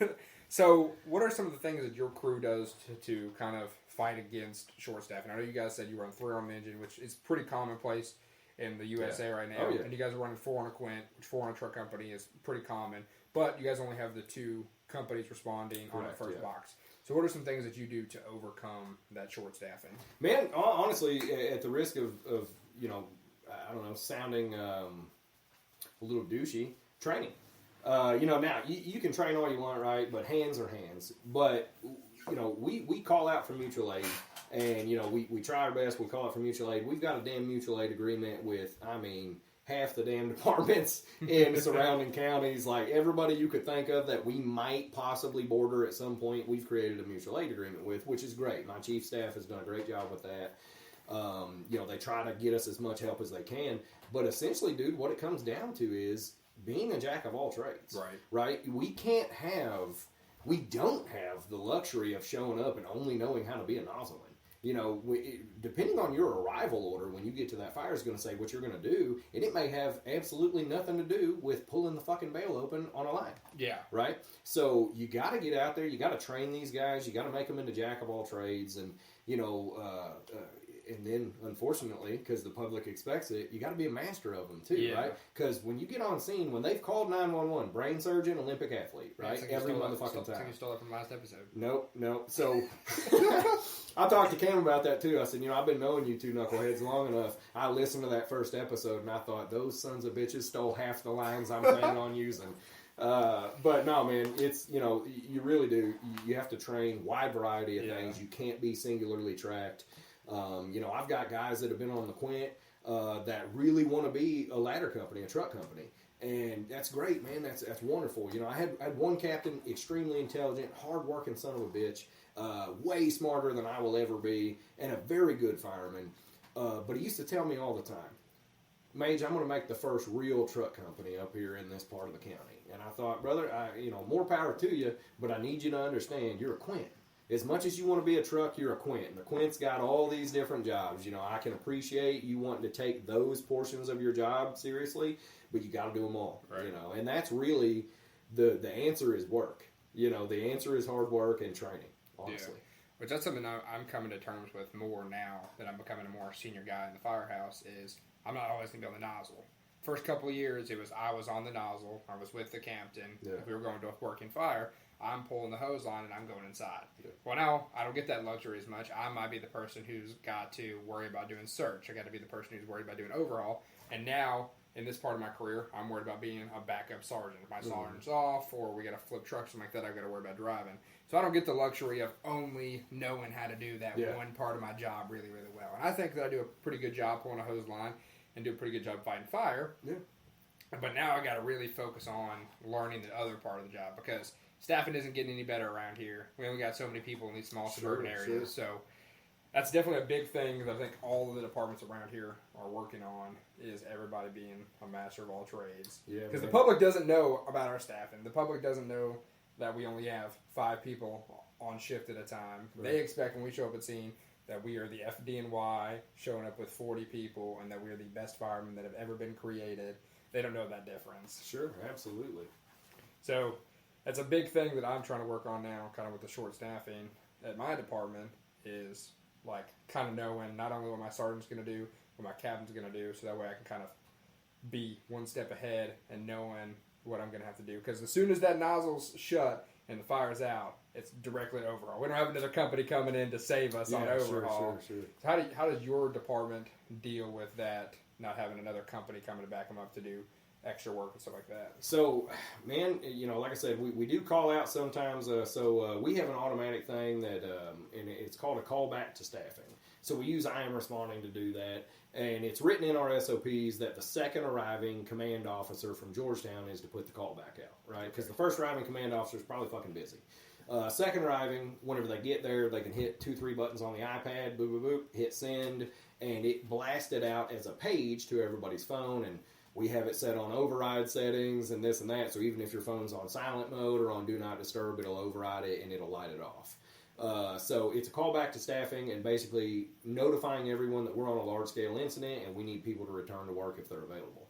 Cap? So what are some of the things that your crew does to kind of fight against short staffing? I know you guys said you run 3 on an engine, which is pretty commonplace in the USA right now. Oh, yeah. And you guys are running 4 on a quint, which 4 on a truck company is pretty common. But you guys only have the 2 companies responding on the first box. So what are some things that you do to overcome that short staffing? Man, honestly, at the risk of I don't know, sounding a little douchey, training. Now you can train all you want, right? But hands are hands. But we call out for mutual aid, and we try our best. We call out for mutual aid. We've got a damn mutual aid agreement with, half the damn departments in surrounding counties. Like everybody you could think of that we might possibly border at some point, we've created a mutual aid agreement with, which is great. My chief staff has done a great job with that. They try to get us as much help as they can. But essentially, dude, what it comes down to is being a jack of all trades. Right? We can't have we don't have the luxury of showing up and only knowing how to be a nozzleman. You know, depending on your arrival order, when you get to that fire, is going to say what you're going to do, and it may have absolutely nothing to do with pulling the fucking bail open on a line. Yeah. Right? So you got to get out there. You got to train these guys. You got to make them into jack of all trades. And, you know, and then, unfortunately, because the public expects it, you got to be a master of them, too, right? Because when you get on scene, when they've called 911, brain surgeon, Olympic athlete, right? Every motherfucking time. You stole it from last episode. Nope. So, I talked to Cam about that, too. I said, you know, I've been knowing you two knuckleheads long enough. I listened to that first episode, and I thought, those sons of bitches stole half the lines I'm planning on using. But no, man, it's, you know, you really do. You have to train wide variety of things. You can't be singularly tracked. You know, I've got guys that have been on the Quint that really want to be a ladder company, a truck company. And that's great, man. That's wonderful. You know, I had one captain, extremely intelligent, hard-working son of a bitch, way smarter than I will ever be, and a very good fireman. But he used to tell me all the time, Mage, I'm going to make the first real truck company up here in this part of the county. And I thought, brother, you know, more power to you, but I need you to understand you're a Quint. As much as you want to be a truck, you're a Quint. And the Quint's got all these different jobs. You know, I can appreciate you wanting to take those portions of your job seriously, but you got to do them all. Right. You know, and that's really the answer is work. You know, the answer is hard work and training, honestly. Yeah. Which that's something I'm coming to terms with more now that I'm becoming a more senior guy in the firehouse is I'm not always going to be on the nozzle. First couple of years, I was on the nozzle. I was with the captain. Yeah. If we were going to a working fire, I'm pulling the hose line and I'm going inside. Yeah. Well, now I don't get that luxury as much. I might be the person who's got to worry about doing search. I got to be the person who's worried about doing overhaul. And now, in this part of my career, I'm worried about being a backup sergeant. If my sergeant's off or we got to flip trucks, something like that, I've got to worry about driving. So I don't get the luxury of only knowing how to do that one part of my job really, really well. And I think that I do a pretty good job pulling a hose line and do a pretty good job fighting fire. Yeah. But now I got to really focus on learning the other part of the job because staffing isn't getting any better around here. We only got so many people in these small suburban areas. So that's definitely a big thing that I think all of the departments around here are working on is everybody being a master of all trades. Because the public doesn't know about our staffing. The public doesn't know that we only have 5 people on shift at a time. Right. They expect when we show up at scene that we are the FDNY showing up with 40 people and that we are the best firemen that have ever been created. They don't know that difference. Sure, absolutely. So that's a big thing that I'm trying to work on now, kind of with the short staffing at my department, is like kind of knowing not only what my sergeant's going to do, what my captain's going to do, so that way I can kind of be one step ahead and knowing what I'm going to have to do. Because as soon as that nozzle's shut and the fire's out, it's directly overhaul. We don't have another company coming in to save us on overhaul. Sure. So how does your department deal with that, not having another company coming to back them up to do extra work and stuff like that? So, man, you know, like I said, we do call out sometimes. We have an automatic thing that, and it's called a callback to staffing. So we use I am responding to do that. And it's written in our SOPs that the second arriving command officer from Georgetown is to put the call back out, right? Because the first arriving command officer is probably fucking busy. Second arriving, whenever they get there, they can hit 2-3 buttons on the iPad, boop, boop, boop, hit send, and it blasted out as a page to everybody's phone. And we have it set on override settings and this and that. So even if your phone's on silent mode or on do not disturb, it'll override it and it'll light it off. So it's a callback to staffing and basically notifying everyone that we're on a large-scale incident and we need people to return to work if they're available.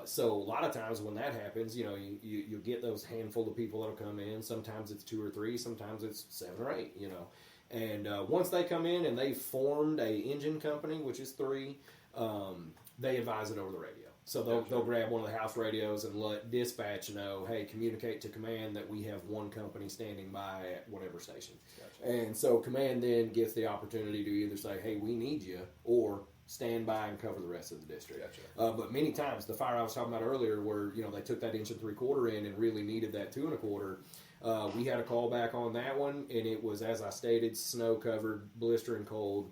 So a lot of times when that happens, you know, you get those handful of people that'll come in. Sometimes it's 2 or 3, sometimes it's 7 or 8, you know. And once they come in and they've formed a engine company, which is 3, they advise it over the radio. So they'll grab one of the house radios and let dispatch know, hey, communicate to command that we have one company standing by at whatever station. Gotcha. And so command then gets the opportunity to either say, hey, we need you, or stand by and cover the rest of the district. Gotcha. But many times, the fire I was talking about earlier where, you know, they took that 1 3/4 in and really needed that 2 1/4, we had a call back on that one, and it was, as I stated, snow-covered, blistering cold,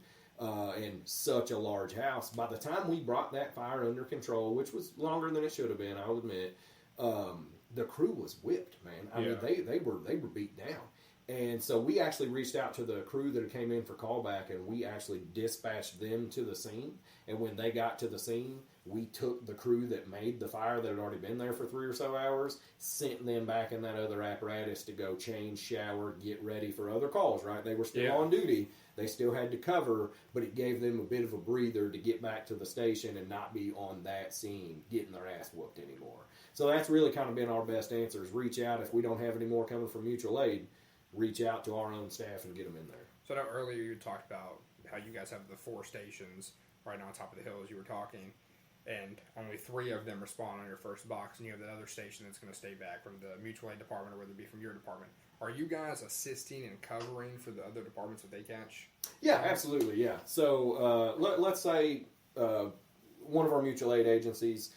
in such a large house. By the time we brought that fire under control, which was longer than it should have been, I'll admit, the crew was whipped, man. I mean, they were beat down. And so we actually reached out to the crew that came in for callback, and we actually dispatched them to the scene. And when they got to the scene, we took the crew that made the fire that had already been there for 3 or so hours, sent them back in that other apparatus to go change, shower, get ready for other calls, right? They were still on duty. They still had to cover, but it gave them a bit of a breather to get back to the station and not be on that scene getting their ass whooped anymore. So that's really kind of been our best answer, is reach out. If we don't have any more coming from mutual aid, reach out to our own staff and get them in there. So I know earlier you talked about how you guys have the 4 stations right on top of the hill as you were talking, and only 3 of them respond on your first box, and you have that other station that's going to stay back from the mutual aid department or whether it be from your department. Are you guys assisting and covering for the other departments that they catch? Yeah, absolutely, yeah. So let's say one of our mutual aid agencies,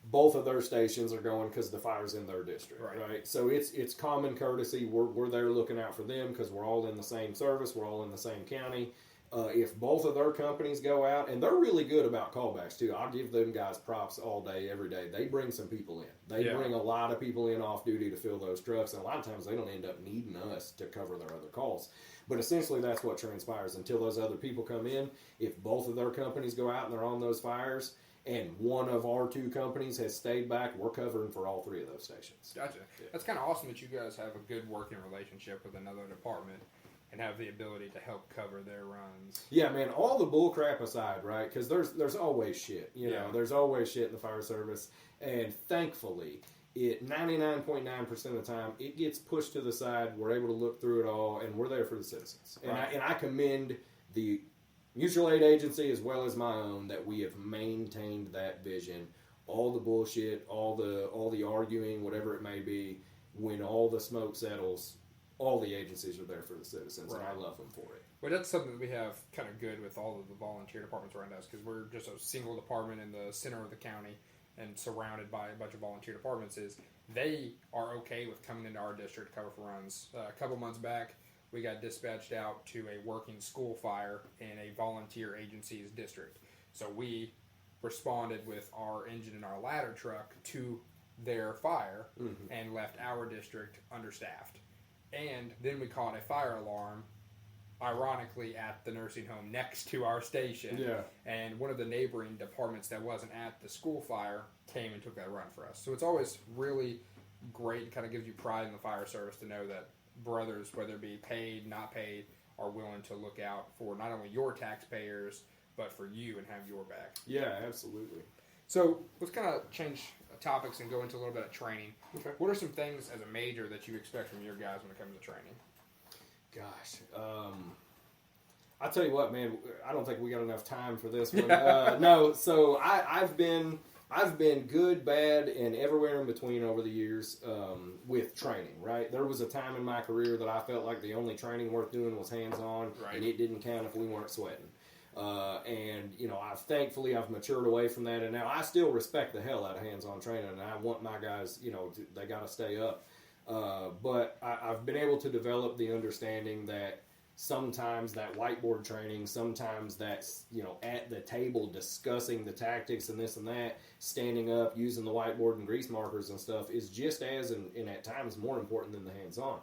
both of their stations are going because the fire's in their district, right? So it's common courtesy. We're there looking out for them because we're all in the same service. We're all in the same county. If both of their companies go out, and they're really good about callbacks too. I'll give them guys props all day, every day. They bring some people in. They bring a lot of people in off duty to fill those trucks, and a lot of times they don't end up needing us to cover their other calls. But essentially that's what transpires until those other people come in. If both of their companies go out and they're on those fires, and one of our 2 companies has stayed back, we're covering for all 3 of those stations. Gotcha. Yeah. That's kind of awesome that you guys have a good working relationship with another department and have the ability to help cover their runs. Yeah, man, all the bull crap aside, right? Because there's always shit, you know. There's always shit in the fire service. And thankfully, 99.9% of the time, it gets pushed to the side. We're able to look through it all, and we're there for the citizens. Right. And I commend the mutual aid agency as well as my own that we have maintained that vision. All the bullshit, all the arguing, whatever it may be, when all the smoke settles, all the agencies are there for the citizens, and I love them for it. Well, that's something that we have kind of good with all of the volunteer departments around us, because we're just a single department in the center of the county and surrounded by a bunch of volunteer departments. Is they are okay with coming into our district to cover for runs. A couple months back, we got dispatched out to a working school fire in a volunteer agency's district. So we responded with our engine and our ladder truck to their fire and left our district understaffed. And then we caught a fire alarm, ironically, at the nursing home next to our station. Yeah. And one of the neighboring departments that wasn't at the school fire came and took that run for us. So it's always really great and kind of gives you pride in the fire service to know that brothers, whether it be paid, not paid, are willing to look out for not only your taxpayers, but for you and have your back. Yeah, absolutely. So let's kind of change topics and go into a little bit of training. Okay. What are some things as a major that you expect from your guys when it comes to training? Gosh, I'll tell you what, man. I don't think we got enough time for this one. No, so I've been good, bad, and everywhere in between over the years with training. Right, there was a time in my career that I felt like the only training worth doing was hands-on, and it didn't count if we weren't sweating. And you know, thankfully I've matured away from that, and now I still respect the hell out of hands-on training, and I want my guys, you know, they got to stay up. But I've been able to develop the understanding that sometimes that whiteboard training, sometimes that's, you know, at the table discussing the tactics and this and that, standing up, using the whiteboard and grease markers and stuff is just as and at times more important than the hands-on.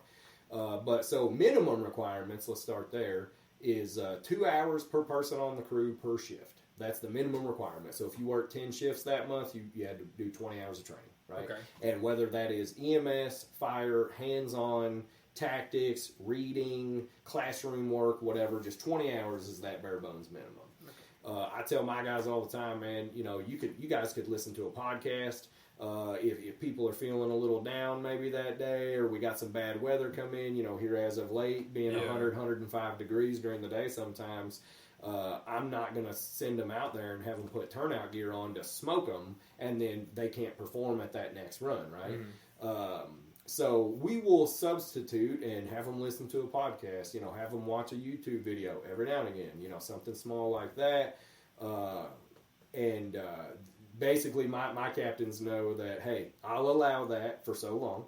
But so minimum requirements, let's start there, is 2 hours per person on the crew per shift. That's the minimum requirement. So if you work 10 shifts that month, you had to do 20 hours of training, right? Okay. And whether that is EMS, fire, hands-on, tactics, reading, classroom work, whatever, just 20 hours is that bare bones minimum. I tell my guys all the time, man, you know, you guys could listen to a podcast. If people are feeling a little down maybe that day, or we got some bad weather come in, you know, here as of late, being 100, 105 degrees during the day sometimes, I'm not going to send them out there and have them put turnout gear on to smoke them, and then they can't perform at that next run, right? So we will substitute and have them listen to a podcast, you know, have them watch a YouTube video every now and again, you know, something small like that. Basically my captains know that, hey, I'll allow that for so long,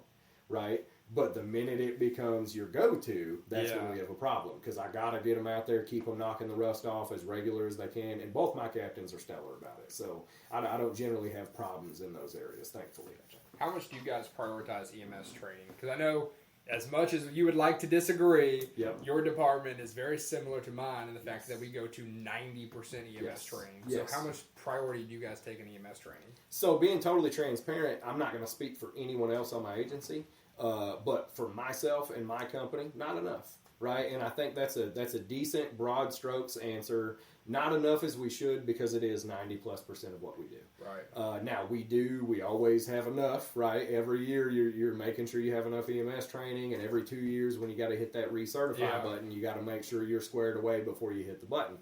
right? But the minute it becomes your go-to, that's when we have a problem, because I got to get them out there, keep them knocking the rust off as regular as they can, and both my captains are stellar about it. So I don't generally have problems in those areas, thankfully. How much do you guys prioritize EMS training? Because I know as much as you would like to disagree, Yep. your department is very similar to mine in the fact that we go to 90% EMS training. So how much priority do you guys take in EMS training? So being totally transparent, I'm not going to speak for anyone else on my agency, but for myself and my company, not enough, right? And I think that's a decent broad strokes answer. Not enough as we should, because it is 90+% of what we do. Right. Now we always have enough, right? Every year you're making sure you have enough EMS training, and every 2 years when you got to hit that recertify button, you got to make sure you're squared away before you hit the button.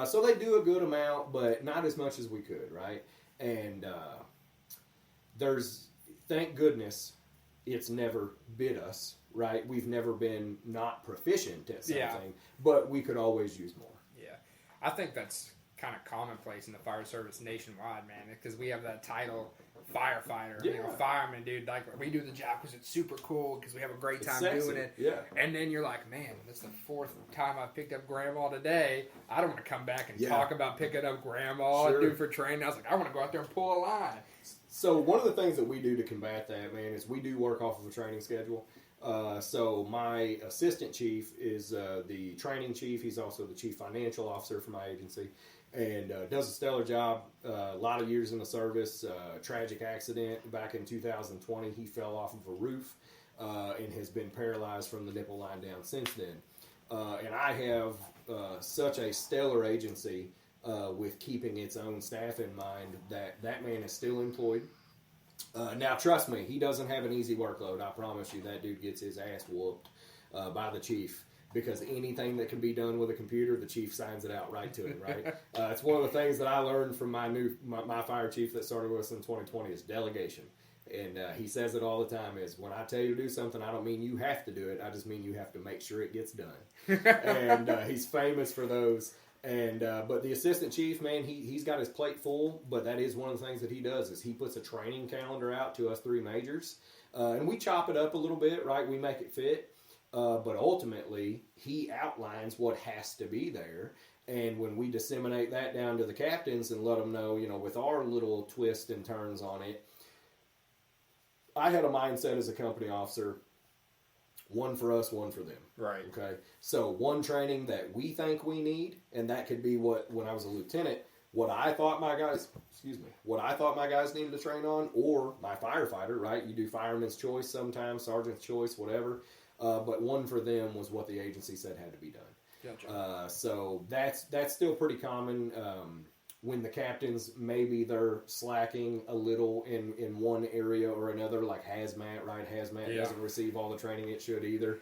So they do a good amount, but not as much as we could, right? And thank goodness, it's never bit us, right? We've never been not proficient at something, but we could always use more. I think that's kind of commonplace in the fire service nationwide, man, because we have that title, firefighter. Yeah. You know, fireman, dude. Like, we do the job because it's super cool, because we have a great time doing it. Yeah. And then you're like, man, that's the 4th time I've picked up grandma today. I don't want to come back and talk about picking up grandma and do for training. I was like, I want to go out there and pull a line. So one of the things that we do to combat that, man, is we do work off of a training schedule. So my assistant chief is the training chief. He's also the chief financial officer for my agency, and does a stellar job. A lot of years in the service. Tragic accident back in 2020. He fell off of a roof and has been paralyzed from the nipple line down since then. And I have such a stellar agency with keeping its own staff in mind that man is still employed. Now, trust me, he doesn't have an easy workload. I promise you, that dude gets his ass whooped by the chief, because anything that can be done with a computer, the chief signs it out right to him, right? It's one of the things that I learned from my fire chief that started with us in 2020 is delegation. And he says it all the time is, when I tell you to do something, I don't mean you have to do it. I just mean you have to make sure it gets done. And he's famous for those. And but the assistant chief, man, he's got his plate full, but that is one of the things that he does is he puts a training calendar out to us 3 majors, and we chop it up a little bit, right? We make it fit, but ultimately he outlines what has to be there, and when we disseminate that down to the captains and let them know, you know, with our little twist and turns on it, I had a mindset as a company officer. One for us, one for them. Right. Okay. So one training that we think we need, and that could be what, when I was a lieutenant, what I thought my guys needed to train on, or my firefighter, right? You do fireman's choice sometimes, sergeant's choice, whatever. But one for them was what the agency said had to be done. Gotcha. So that's still pretty common. When the captains, maybe they're slacking a little in one area or another, like hazmat, right? Hazmat doesn't receive all the training it should either.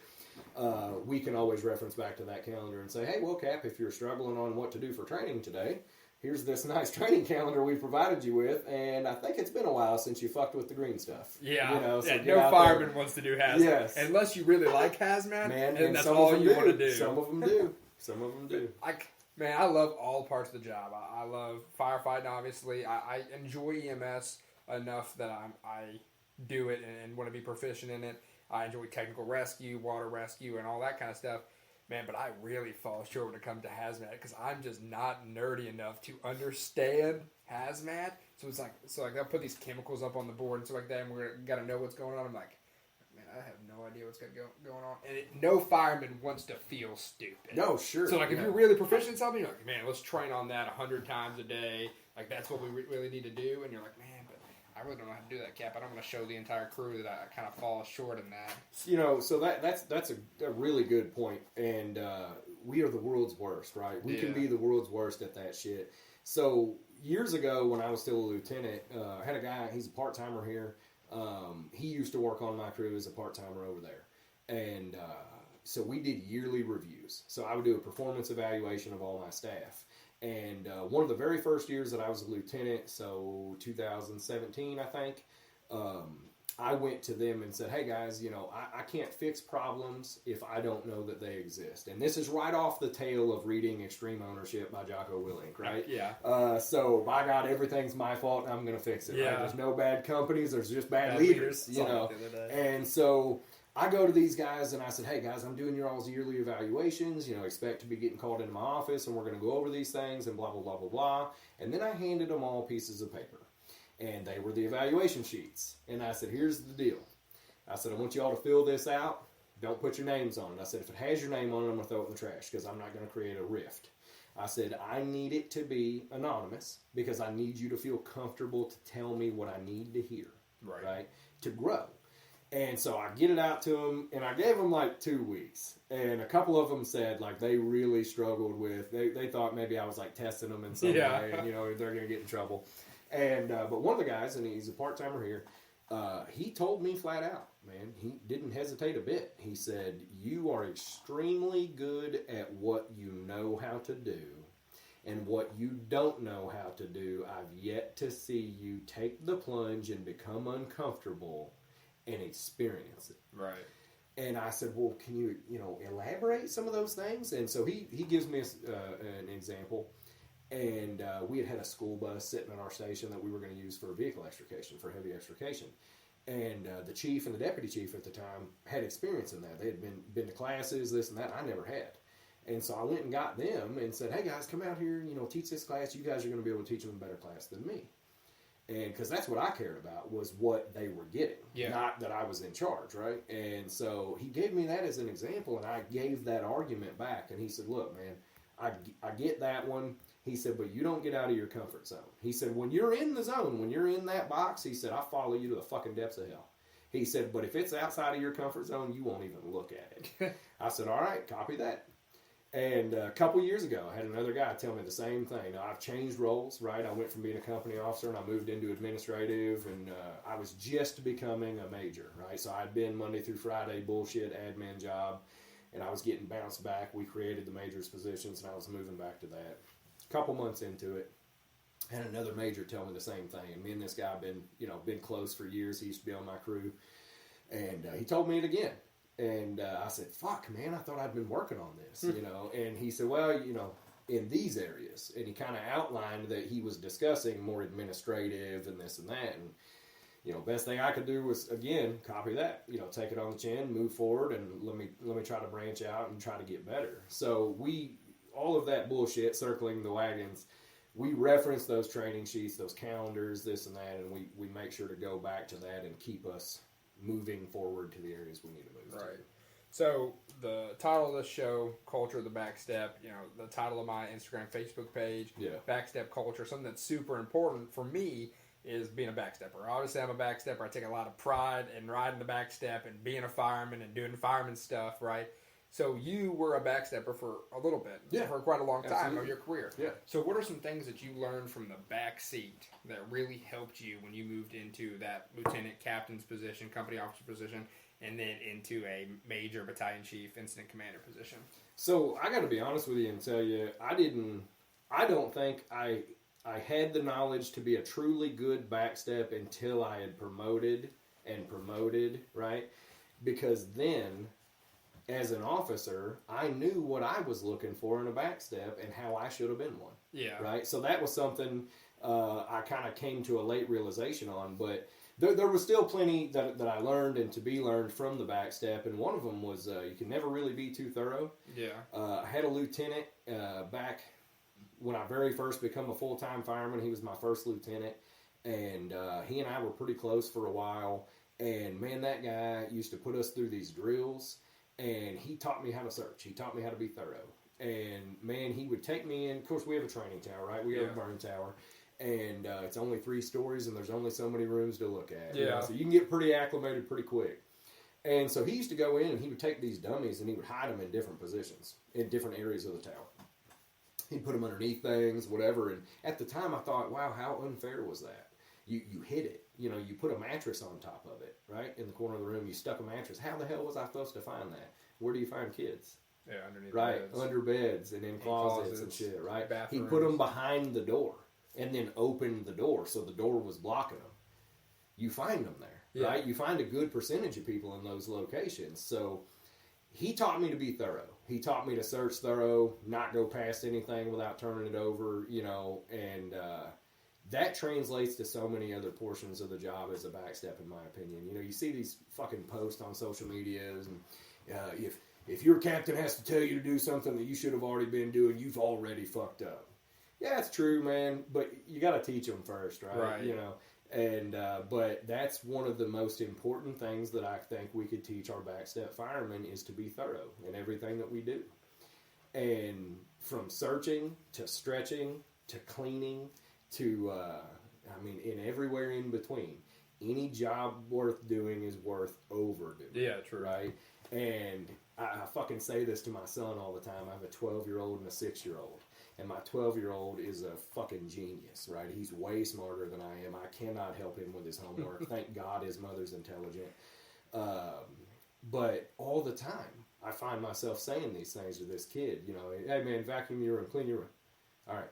We can always reference back to that calendar and say, hey, well, Cap, if you're struggling on what to do for training today, here's this nice training calendar we provided you with, and I think it's been a while since you fucked with the green stuff. Yeah, you know, so no fireman wants to do hazmat. Yes. Unless you really like hazmat, man, and that's all you want to do. Some of them do. Some of them do. Man, I love all parts of the job. I love firefighting, obviously. I enjoy EMS enough that I do it and want to be proficient in it. I enjoy technical rescue, water rescue, and all that kind of stuff. Man, but I really fall short when it comes to hazmat because I'm just not nerdy enough to understand hazmat. So it's like they'll put these chemicals up on the board and stuff like that, and we're got to know what's going on. I'm like, man, I have no idea what's going on. And no fireman wants to feel stupid. No, sure. So, like, if you're really proficient in something, you're like, man, let's train on that 100 times a day. Like, that's what we really need to do. And you're like, man, but I really don't know how to do that, Cap. I don't want to show the entire crew that I kind of fall short in that. You know, so that's a really good point. And we are the world's worst, right? We can be the world's worst at that shit. So, years ago, when I was still a lieutenant, I had a guy, he's a part-timer here. He used to work on my crew as a part-timer over there. And so we did yearly reviews. So I would do a performance evaluation of all my staff. And one of the very first years that I was a lieutenant, so 2017, I think, I went to them and said, hey guys, you know, I can't fix problems if I don't know that they exist. And this is right off the tail of reading Extreme Ownership by Jocko Willink, right? Yeah. So by God, everything's my fault and I'm going to fix it. Yeah. Right? There's no bad companies. There's just bad leaders, you know. And so I go to these guys and I said, hey guys, I'm doing your all's yearly evaluations, you know, expect to be getting called into my office and we're going to go over these things and blah, blah, blah, blah, blah. And then I handed them all pieces of paper. And they were the evaluation sheets. And I said, here's the deal. I said, I want you all to fill this out. don't put your names on it. I said, if it has your name on it, I'm going to throw it in the trash because I'm not going to create a rift. I said, I need it to be anonymous because I need you to feel comfortable to tell me what I need to hear, right? To grow. And so I get it out to them, and I gave them like 2 weeks. And a couple of them said like they really struggled with, they thought maybe I was like testing them in some way, and they're going to get in trouble. And but one of the guys, and he's a part-timer here, he told me flat out, man, he didn't hesitate a bit. He said, you are extremely good at what you know how to do, and what you don't know how to do, I've yet to see you take the plunge and become uncomfortable and experience it. Right. And I said, well, can you, elaborate some of those things? And so he gives me an example. And we had a school bus sitting at our station that we were going to use for vehicle extrication, for heavy extrication. And the chief and the deputy chief at the time had experience in that. They had been to classes, this and that. I never had. And so I went and got them and said, hey, guys, come out here, teach this class. You guys are going to be able to teach them a better class than me. And because that's what I cared about was what they were getting, not that I was in charge, right? And so he gave me that as an example, and I gave that argument back. And he said, look, man, I get that one. He said, but you don't get out of your comfort zone. He said, when you're in the zone, when you're in that box, he said, I follow you to the fucking depths of hell. He said, but if it's outside of your comfort zone, you won't even look at it. I said, all right, copy that. And a couple years ago, I had another guy tell me the same thing. Now, I've changed roles, right? I went from being a company officer and I moved into administrative, and I was just becoming a major, right? So I'd been Monday through Friday bullshit admin job, and I was getting bounced back. We created the major's positions, and I was moving back to that. A couple months into it, I had another major tell me the same thing. And me and this guy have been close for years. He used to be on my crew, and he told me it again. And I said, fuck, man, I thought I'd been working on this, And he said, well, in these areas. And he kind of outlined that he was discussing more administrative and this and that. And, best thing I could do was, again, copy that. Take it on the chin, move forward, and let me try to branch out and try to get better. So all of that bullshit circling the wagons, we reference those training sheets, those calendars, this and that, and we make sure to go back to that and keep us moving forward to the areas we need to move to. Right. So the title of this show, Culture of the Backstep, the title of my Instagram, Facebook page, Backstep Culture, something that's super important for me is being a backstepper. Obviously, I'm a backstepper. I take a lot of pride in riding the backstep and being a fireman and doing fireman stuff, right? So you were a backstepper for a little bit, for quite a long time of your career. Yeah. So what are some things that you learned from the back seat that really helped you when you moved into that lieutenant captain's position, company officer position, and then into a major battalion chief, incident commander position? So I got to be honest with you and tell you, I don't think I had the knowledge to be a truly good backstep until I had promoted, right? Because then, as an officer, I knew what I was looking for in a backstep and how I should have been one. Yeah. Right? So that was something I kind of came to a late realization on. But there was still plenty that I learned and to be learned from the backstep. And one of them was you can never really be too thorough. Yeah. I had a lieutenant back when I very first become a full-time fireman. He was my first lieutenant. And he and I were pretty close for a while. And, man, that guy used to put us through these drills. And he taught me how to search. He taught me how to be thorough. And, man, he would take me in. Of course, we have a training tower, right? We have a burn tower. And it's only 3 stories, and there's only so many rooms to look at. Yeah. So you can get pretty acclimated pretty quick. And so he used to go in, and he would take these dummies, and he would hide them in different positions, in different areas of the tower. He'd put them underneath things, whatever. And at the time, I thought, wow, how unfair was that? You hid it. You put a mattress on top of it, right? In the corner of the room, you stuck a mattress. How the hell was I supposed to find that? Where do you find kids? Yeah, underneath beds. Under beds and in closets and shit, right? Bathrooms. He put them behind the door and then opened the door so the door was blocking them. You find them there, right? You find a good percentage of people in those locations. So he taught me to be thorough. He taught me to search thorough, not go past anything without turning it over, and that translates to so many other portions of the job as a backstep, in my opinion. You see these fucking posts on social medias, and if your captain has to tell you to do something that you should have already been doing, you've already fucked up. Yeah, it's true, man, but you got to teach them first, right? And but that's one of the most important things that I think we could teach our backstep firemen is to be thorough in everything that we do. And from searching to stretching to cleaning to, in everywhere in between. Any job worth doing is worth overdoing. Yeah, true. Right? And I fucking say this to my son all the time. I have a 12-year-old and a 6-year-old. And my 12-year-old is a fucking genius, right? He's way smarter than I am. I cannot help him with his homework. Thank God his mother's intelligent. But all the time, I find myself saying these things to this kid. You know, hey man, vacuum your room, clean your room. All right,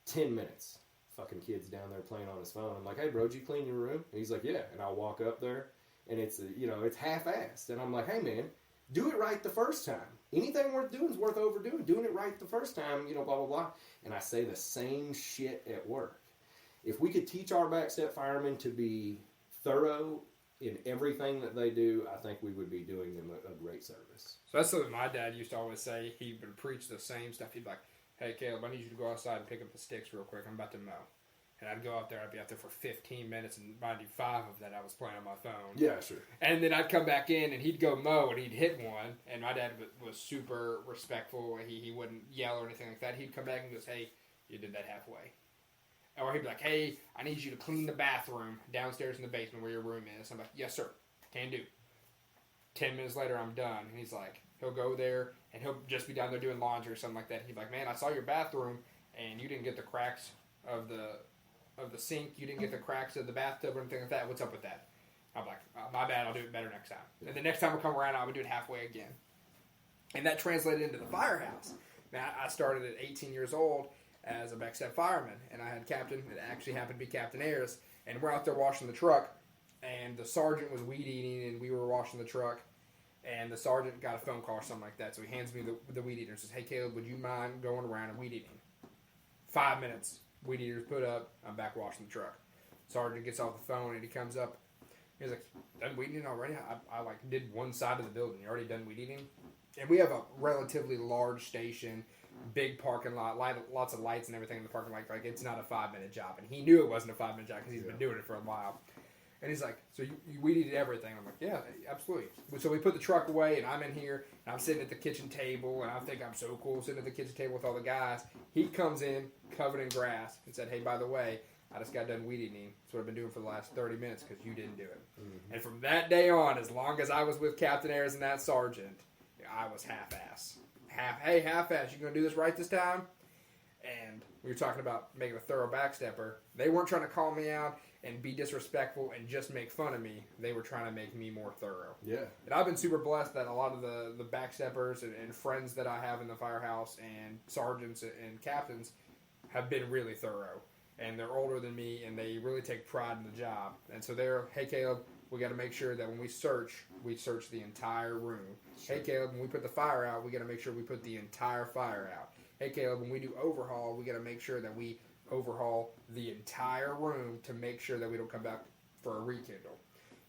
10 minutes. Fucking kid's down there playing on his phone. I'm like, hey bro, did you clean your room? And he's like, yeah. And I'll walk up there, and it's half-assed. And I'm like, hey man, do it right the first time. Anything worth doing is worth overdoing. Doing it right the first time, blah, blah, blah. And I say the same shit at work. If we could teach our backstep firemen to be thorough in everything that they do, I think we would be doing them a great service. So that's something my dad used to always say. He would preach the same stuff. He'd be like, hey Caleb, I need you to go outside and pick up the sticks real quick. I'm about to mow. And I'd go out there, I'd be out there for 15 minutes, and mind you, 5 of that I was playing on my phone. Yeah, sure. And then I'd come back in, and he'd go mow, and he'd hit one, and my dad was super respectful. He wouldn't yell or anything like that. He'd come back and goes, hey, you did that halfway. Or he'd be like, hey, I need you to clean the bathroom downstairs in the basement where your room is. I'm like, yes, sir, can do. 10 minutes later, I'm done. And he's like, he'll go there, and he'll just be down there doing laundry or something like that. He'd be like, man, I saw your bathroom, and you didn't get the cracks of the sink, you didn't get the cracks of the bathtub or anything like that. What's up with that? I'm like, my bad, I'll do it better next time. And the next time I come around, I would do it halfway again. And that translated into the firehouse. Now, I started at 18 years old as a backstep fireman, and I had captain, it actually happened to be Captain Ayers, and we're out there washing the truck, and the sergeant was weed eating, and we were washing the truck, and the sergeant got a phone call or something like that, so he hands me the weed eater and says, hey, Caleb, would you mind going around and weed eating? 5 minutes. Weed eater's put up. I'm back washing the truck. Sergeant gets off the phone and he comes up. He's like, done weed eating already? I did one side of the building. You already done weed eating? And we have a relatively large station, big parking lot, lots of lights and everything in the parking lot. Like, it's not a 5-minute job. And he knew it wasn't a 5-minute job because he's been doing it for a while. And he's like, so you weed eated everything? I'm like, yeah, absolutely. So we put the truck away, and I'm in here, and I'm sitting at the kitchen table, and I think I'm so cool sitting at the kitchen table with all the guys. He comes in, covered in grass, and said, hey, by the way, I just got done weed eating. That's what I've been doing for the last 30 minutes because you didn't do it. Mm-hmm. And from that day on, as long as I was with Captain Ayers and that sergeant, I was half-ass. Half-ass. You going to do this right this time? And we were talking about making a thorough backstepper. They weren't trying to call me out and be disrespectful and just make fun of me. They were trying to make me more thorough. Yeah. And I've been super blessed that a lot of the backsteppers and friends that I have in the firehouse and sergeants and captains have been really thorough. And they're older than me, and they really take pride in the job. And so they're, hey, Caleb, we got to make sure that when we search the entire room. Sure. Hey, Caleb, when we put the fire out, we got to make sure we put the entire fire out. Hey, Caleb, when we do overhaul, we got to make sure that we overhaul the entire room to make sure that we don't come back for a rekindle.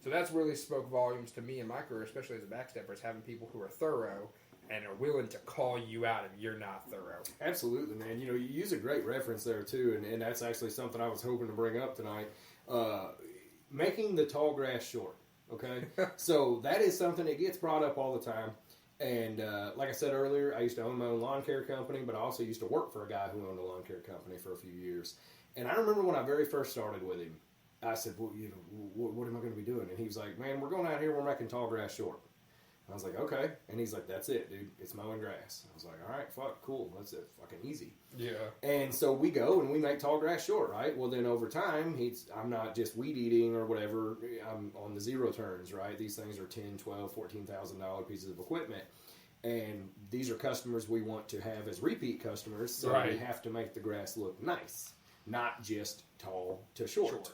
So that's really spoke volumes to me in my career, especially as a backstepper, is having people who are thorough and are willing to call you out if you're not thorough. Absolutely, man. You use a great reference there, too, and that's actually something I was hoping to bring up tonight. Making the tall grass short, okay? So that is something that gets brought up all the time. And like I said earlier, I used to own my own lawn care company, but I also used to work for a guy who owned a lawn care company for a few years. And I remember when I very first started with him, I said, well, what am I going to be doing? And he was like, man, we're going out here, we're making tall grass short. I was like, okay. And he's like, that's it, dude. It's mowing grass. I was like, all right, fuck, cool. That's it. Fucking easy. Yeah. And so we go and we make tall grass short, right? Well, then over time, I'm not just weed eating or whatever. I'm on the zero turns, right? These things are $10,000, $12,000, $14,000 pieces of equipment. And these are customers we want to have as repeat customers. So right. We have to make the grass look nice, not just tall to short.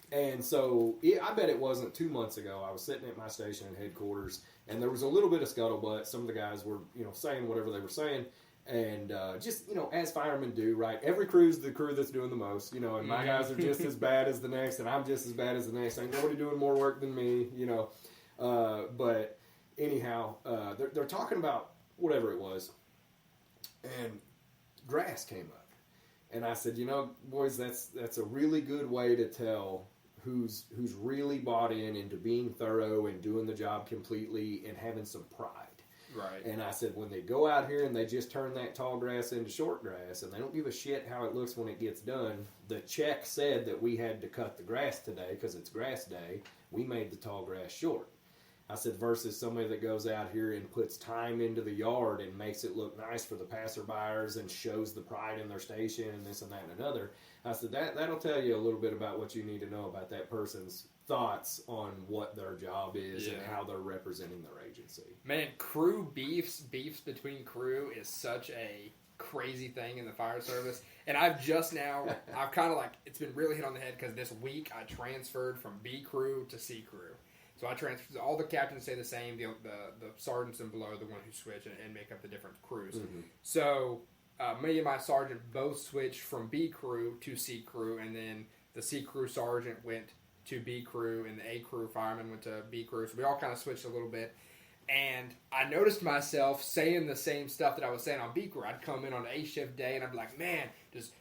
And so I bet it wasn't 2 months ago. I was sitting at my station at headquarters, and there was a little bit of scuttlebutt. Some of the guys were, saying whatever they were saying, and just, as firemen do, right? Every crew's the crew that's doing the most, and my guys are just as bad as the next, and I'm just as bad as the next. Ain't nobody doing more work than me, But anyhow, they're talking about whatever it was, and grass came up, and I said, boys, that's a really good way to tell who's really bought into being thorough and doing the job completely and having some pride. Right. And I said, when they go out here and they just turn that tall grass into short grass and they don't give a shit how it looks when it gets done, the check said that we had to cut the grass today because it's grass day. We made the tall grass short. I said, versus somebody that goes out here and puts time into the yard and makes it look nice for the passerbyers and shows the pride in their station and this and that and another. I said, that'll tell you a little bit about what you need to know about that person's thoughts on what their job is and how they're representing their agency. Man, crew beefs between crew is such a crazy thing in the fire service. And I've kind of like, it's been really hit on the head because this week I transferred from B crew to C crew. So I transferred, all the captains stay the same, the sergeants and below are the one who switch and make up the different crews. Mm-hmm. So me and my sergeant both switched from B crew to C crew, and then the C crew sergeant went to B crew, and the A crew fireman went to B crew. So we all kind of switched a little bit. And I noticed myself saying the same stuff that I was saying on B crew. I'd come in on an A shift day, and I'd be like, man, does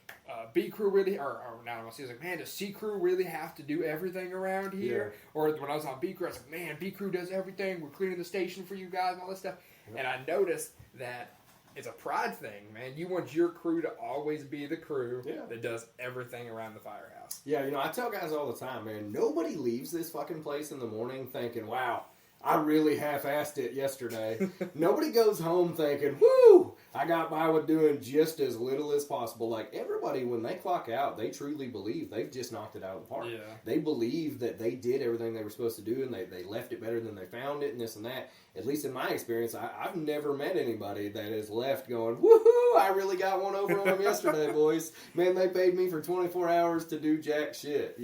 B crew really, or now I was like, man, does C crew really have to do everything around here? Yeah. Or when I was on B crew, I was like, man, B crew does everything. We're cleaning the station for you guys and all this stuff. Yeah. And I noticed that it's a pride thing, man. You want your crew to always be the crew that does everything around the firehouse. Yeah, I tell guys all the time, man, nobody leaves this fucking place in the morning thinking, wow, I really half-assed it yesterday. Nobody goes home thinking, whoo, I got by with doing just as little as possible. Like, everybody, when they clock out, they truly believe they've just knocked it out of the park. Yeah. They believe that they did everything they were supposed to do, and they left it better than they found it, and this and that. At least in my experience, I've never met anybody that has left going, woohoo, I really got one over on them yesterday, boys. Man, they paid me for 24 hours to do jack shit.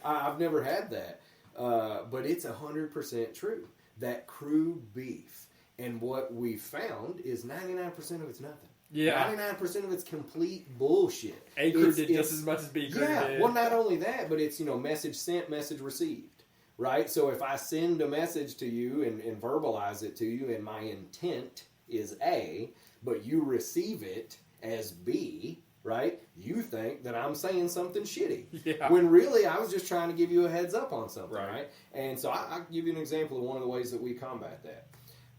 I've never had that. But it's 100% true. That crew beef. And what we found is 99% of it's nothing. Yeah. 99% of it's complete bullshit. A crew did just as much as B crew did. Yeah, well, not only that, but it's, message sent, message received. Right? So if I send a message to you and verbalize it to you, and my intent is A, but you receive it as B, right? You think that I'm saying something shitty. Yeah. When really I was just trying to give you a heads up on something, right? And so I'll give you an example of one of the ways that we combat that.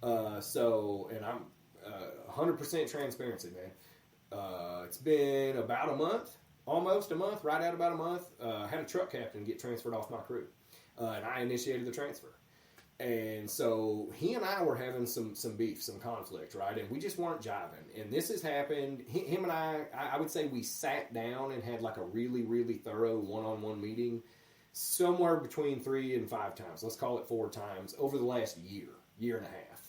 And I'm 100% transparency, man. It's been about a month, almost a month, right at about a month. I had a truck captain get transferred off my crew. And I initiated the transfer. And so he and I were having some beef, some conflict, right? And we just weren't jiving. And this has happened. Him and I would say we sat down and had like a really, really thorough one-on-one meeting somewhere between 3 and 5 times. Let's call it 4 times over the last year and a half.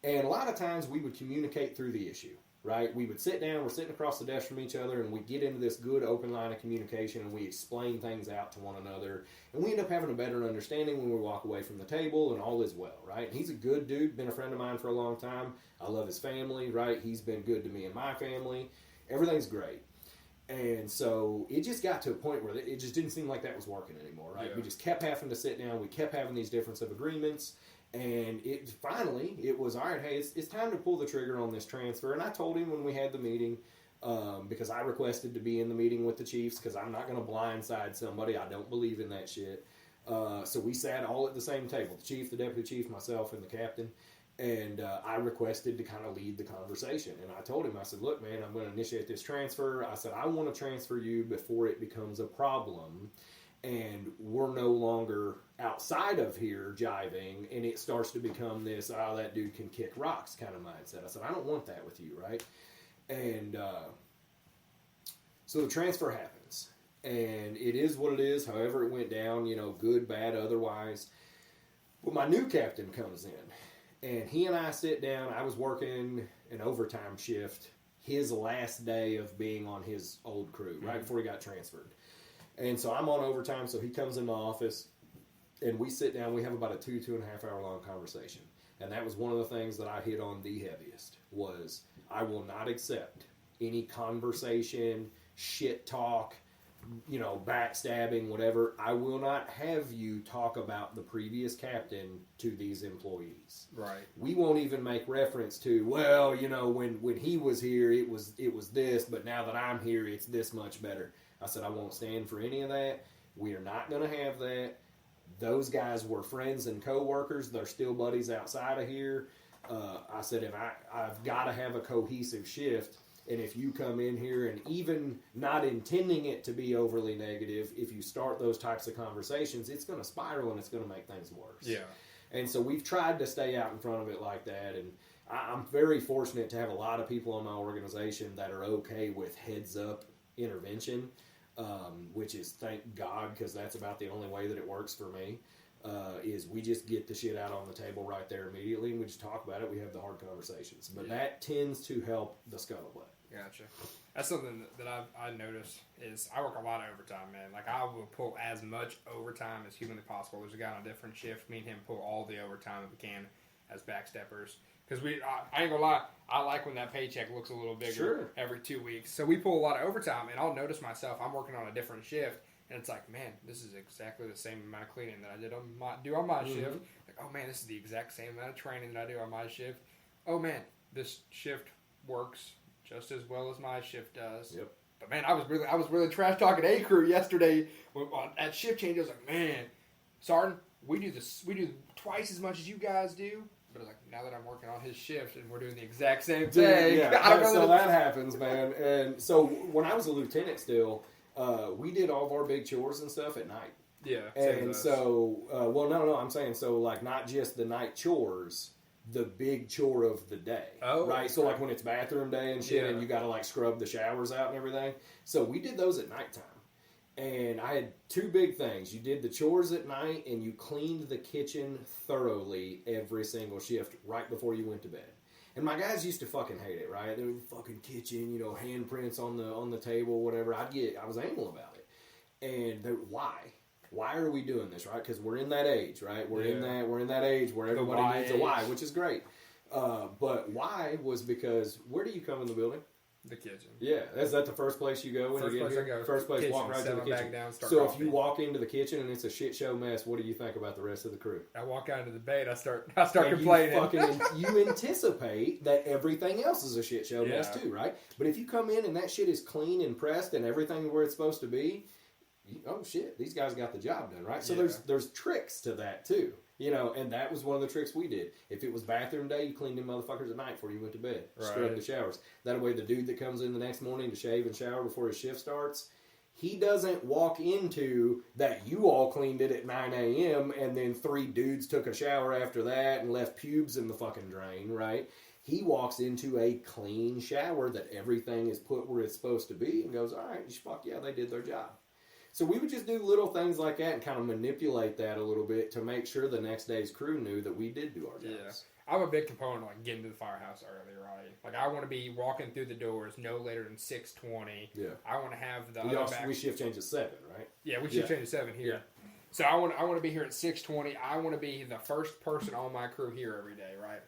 And a lot of times we would communicate through the issue, right? We would sit down, we're sitting across the desk from each other, and we get into this good open line of communication, and we explain things out to one another, and we end up having a better understanding when we walk away from the table, and all is well, right? He's a good dude, been a friend of mine for a long time. I love his family, right? He's been good to me and my family. Everything's great. And so it just got to a point where it just didn't seem like that was working anymore, right? Yeah. We just kept having to sit down. We kept having these difference of agreements. And it was, all right, hey, it's time to pull the trigger on this transfer. And I told him when we had the meeting, because I requested to be in the meeting with the chiefs, because I'm not going to blindside somebody. I don't believe in that shit. So we sat all at the same table, the chief, the deputy chief, myself, and the captain. And I requested to kind of lead the conversation. And I told him, I said, look, man, I'm going to initiate this transfer. I said, I want to transfer you before it becomes a problem. And we're no longer outside of here jiving, and it starts to become this, that dude can kick rocks kind of mindset. I said, I don't want that with you, right? And so the transfer happens, and it is what it is, however it went down, good, bad, otherwise. But my new captain comes in, and he and I sit down. I was working an overtime shift his last day of being on his old crew, right before he got transferred. And so I'm on overtime, so he comes in my office, and we sit down. We have about a 2.5 hour long conversation. And that was one of the things that I hit on the heaviest, was I will not accept any conversation, shit talk, backstabbing, whatever. I will not have you talk about the previous captain to these employees. Right. We won't even make reference to, when he was here, it was this, but now that I'm here, it's this much better. I said, I won't stand for any of that. We are not going to have that. Those guys were friends and co-workers. They're still buddies outside of here. I said, if I've got to have a cohesive shift, and if you come in here and even not intending it to be overly negative, if you start those types of conversations, it's going to spiral and it's going to make things worse. Yeah. And so we've tried to stay out in front of it like that. And I'm very fortunate to have a lot of people in my organization that are okay with heads-up intervention, which is, thank God, because that's about the only way that it works for me. Is we just get the shit out on the table right there immediately, and we just talk about it. We have the hard conversations. But that tends to help the scuttlebutt. Gotcha. That's something that I noticed is I work a lot of overtime, man. Like, I will pull as much overtime as humanly possible. There's a guy on a different shift. Me and him pull all the overtime that we can as backsteppers. Because I ain't gonna lie, I like when that paycheck looks a little bigger every 2 weeks. So we pull a lot of overtime, and I'll notice myself, I'm working on a different shift, and it's like, man, this is exactly the same amount of cleaning that I did on my shift. Like, oh man, this is the exact same amount of training that I do on my shift. Oh man, this shift works just as well as my shift does. Yep. But man, I was really trash talking A crew yesterday at shift change. I was like, man, Sergeant, we do twice as much as you guys do. But I was like, now that I'm working on his shift and we're doing the exact same thing. So that happens, man. And so when I was a lieutenant still, we did all of our big chores and stuff at night. Yeah. And so, I'm saying, so like not just the night chores, the big chore of the day. Oh. Right? So like when it's bathroom day and shit and you got to like scrub the showers out and everything. So we did those at nighttime. And I had two big things. You did the chores at night, and you cleaned the kitchen thoroughly every single shift right before you went to bed. And my guys used to fucking hate it, right? They were fucking kitchen, handprints on the table, whatever. I was anal about it. And why? Why are we doing this, right? Because we're in that age, right? We're in that age where everybody needs a why, which is great. But why was because where do you come in the building? The kitchen. Yeah, is that the first place you go when you get here? First place, walk right to the kitchen. So if you walk into the kitchen and it's a shit show mess, what do you think about the rest of the crew? I walk out into the bed, I start complaining. You anticipate that everything else is a shit show mess too, right? But if you come in and that shit is clean and pressed and everything where it's supposed to be, oh shit, these guys got the job done, right? So there's tricks to that too. And that was one of the tricks we did. If it was bathroom day, you cleaned them motherfuckers at night before you went to bed. Right. Scrub the showers. That way the dude that comes in the next morning to shave and shower before his shift starts, he doesn't walk into that you all cleaned it at 9 a.m. and then 3 dudes took a shower after that and left pubes in the fucking drain, right? He walks into a clean shower that everything is put where it's supposed to be and goes, all right, fuck yeah, they did their job. So we would just do little things like that and kind of manipulate that a little bit to make sure the next day's crew knew that we did do our jobs. Yeah. I'm a big component of getting to the firehouse early, right? Like, I want to be walking through the doors no later than 6:20. Yeah. I want to have we shift change at 7, right? Yeah, we shift change at 7 here. Yeah. So I want to be here at 6:20. I want to be the first person on my crew here every day, right?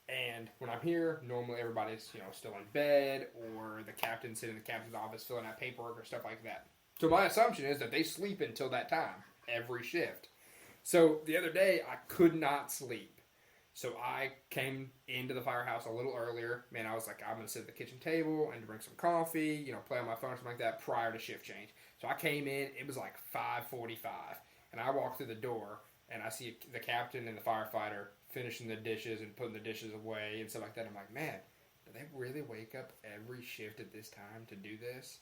And when I'm here, normally everybody's still in bed, or the captain's sitting in the captain's office filling out paperwork or stuff like that. So my assumption is that they sleep until that time, every shift. So the other day, I could not sleep. So I came into the firehouse a little earlier. Man, I was like, I'm going to sit at the kitchen table and drink some coffee, play on my phone or something like that prior to shift change. So I came in, it was like 5:45. And I walk through the door, and I see the captain and the firefighter finishing the dishes and putting the dishes away and stuff like that. I'm like, man, do they really wake up every shift at this time to do this?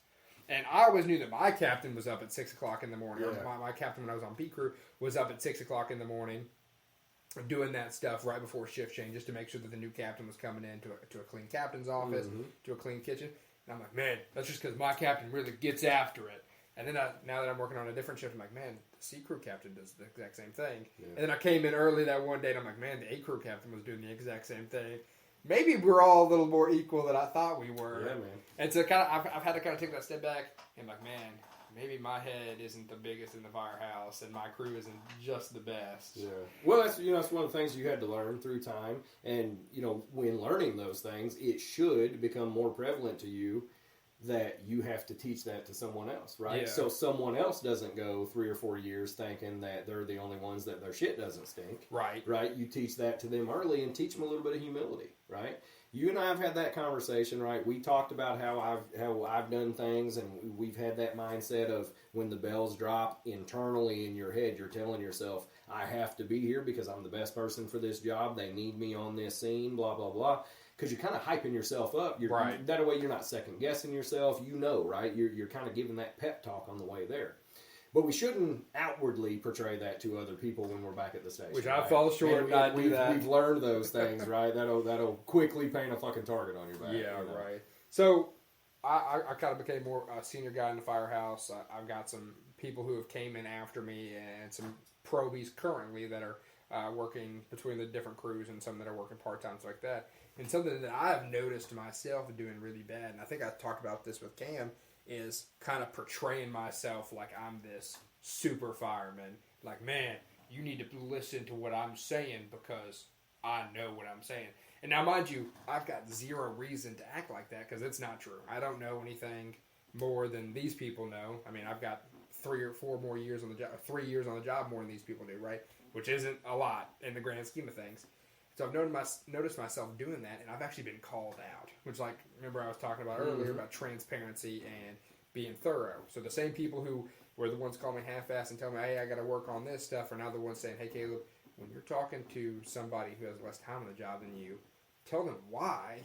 And I always knew that my captain was up at 6 o'clock in the morning. Yeah. My captain, when I was on B crew, was up at 6 o'clock in the morning doing that stuff right before shift change just to make sure that the new captain was coming in to a clean captain's office, to a clean kitchen. And I'm like, man, that's just because my captain really gets after it. And then now that I'm working on a different shift, I'm like, man, the C crew captain does the exact same thing. Yeah. And then I came in early that one day, and I'm like, man, the A crew captain was doing the exact same thing. Maybe we're all a little more equal than I thought we were. Yeah, man. And so I've had to kind of take that step back and like, man, maybe my head isn't the biggest in the firehouse and my crew isn't just the best. Yeah. Well, that's one of the things you had to learn through time. And, when learning those things, it should become more prevalent to you that you have to teach that to someone else, right? Yeah. So someone else doesn't go 3 or 4 years thinking that they're the only ones that their shit doesn't stink. Right. Right? You teach that to them early and teach them a little bit of humility, right? You and I have had that conversation, right? We talked about how I've done things, and we've had that mindset of when the bells drop internally in your head, you're telling yourself, I have to be here because I'm the best person for this job. They need me on this scene, blah, blah, blah. Because you're kind of hyping yourself up. Right. That way you're not second guessing yourself. You know, right? You're kind of giving that pep talk on the way there. But we shouldn't outwardly portray that to other people when we're back at the station. Which I fall short of not do that. We've learned those things, right? That'll quickly paint a fucking target on your back. Yeah, you know? right. So I kind of became more a senior guy in the firehouse. I've got some people who have came in after me and some probies currently that are working between the different crews and some that are working part-time, stuff like that. And something that I've noticed myself doing really bad, and I think I talked about this with Cam, is kind of portraying myself like I'm this super fireman. Like, man, you need to listen to what I'm saying because I know what I'm saying. And now, mind you, I've got zero reason to act like that because it's not true. I don't know anything more than these people know. I mean, I've got 3 or 4 more years on the job, 3 years on the job more than these people do, right? Which isn't a lot in the grand scheme of things. So I've noticed myself doing that, and I've actually been called out. Which, like, remember I was talking about earlier about transparency and being thorough. So the same people who were the ones calling me half-assed and telling me, hey, I got to work on this stuff, are now the ones saying, hey, Caleb, when you're talking to somebody who has less time on the job than you, tell them why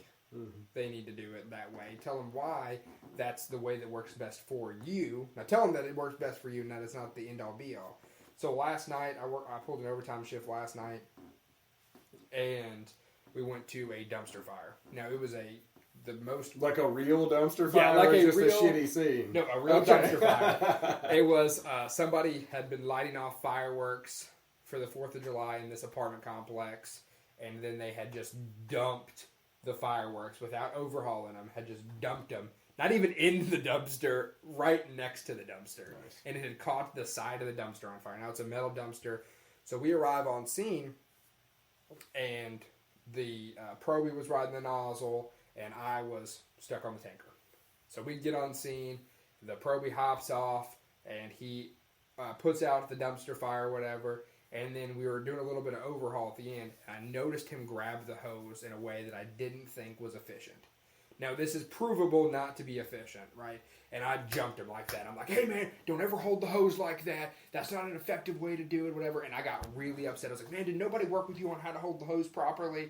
they need to do it that way. Tell them why that's the way that works best for you. Now tell them that it works best for you and that it's not the end-all be-all. So last night, I pulled an overtime shift last night, and we went to a dumpster fire. Now, it was the most... Like a real dumpster fire? Yeah, like or a just real... a shitty scene? No, a real dumpster fire. It was... somebody had been lighting off fireworks for the 4th of July in this apartment complex, and then they had just dumped the fireworks without overhauling them, had just dumped them. Not even in the dumpster, right next to the dumpster. Nice. And it had caught the side of the dumpster on fire. Now, it's a metal dumpster. So we arrive on scene, and the probie was riding the nozzle, and I was stuck on the tanker. So we get on scene, the probie hops off, and he puts out the dumpster fire or whatever, and then we were doing a little bit of overhaul at the end, and I noticed him grab the hose in a way that I didn't think was efficient. Now, this is provable not to be efficient, right? And I jumped him like that. I'm like, hey, man, don't ever hold the hose like that. That's not an effective way to do it, whatever. And I got really upset. I was like, man, did nobody work with you on how to hold the hose properly?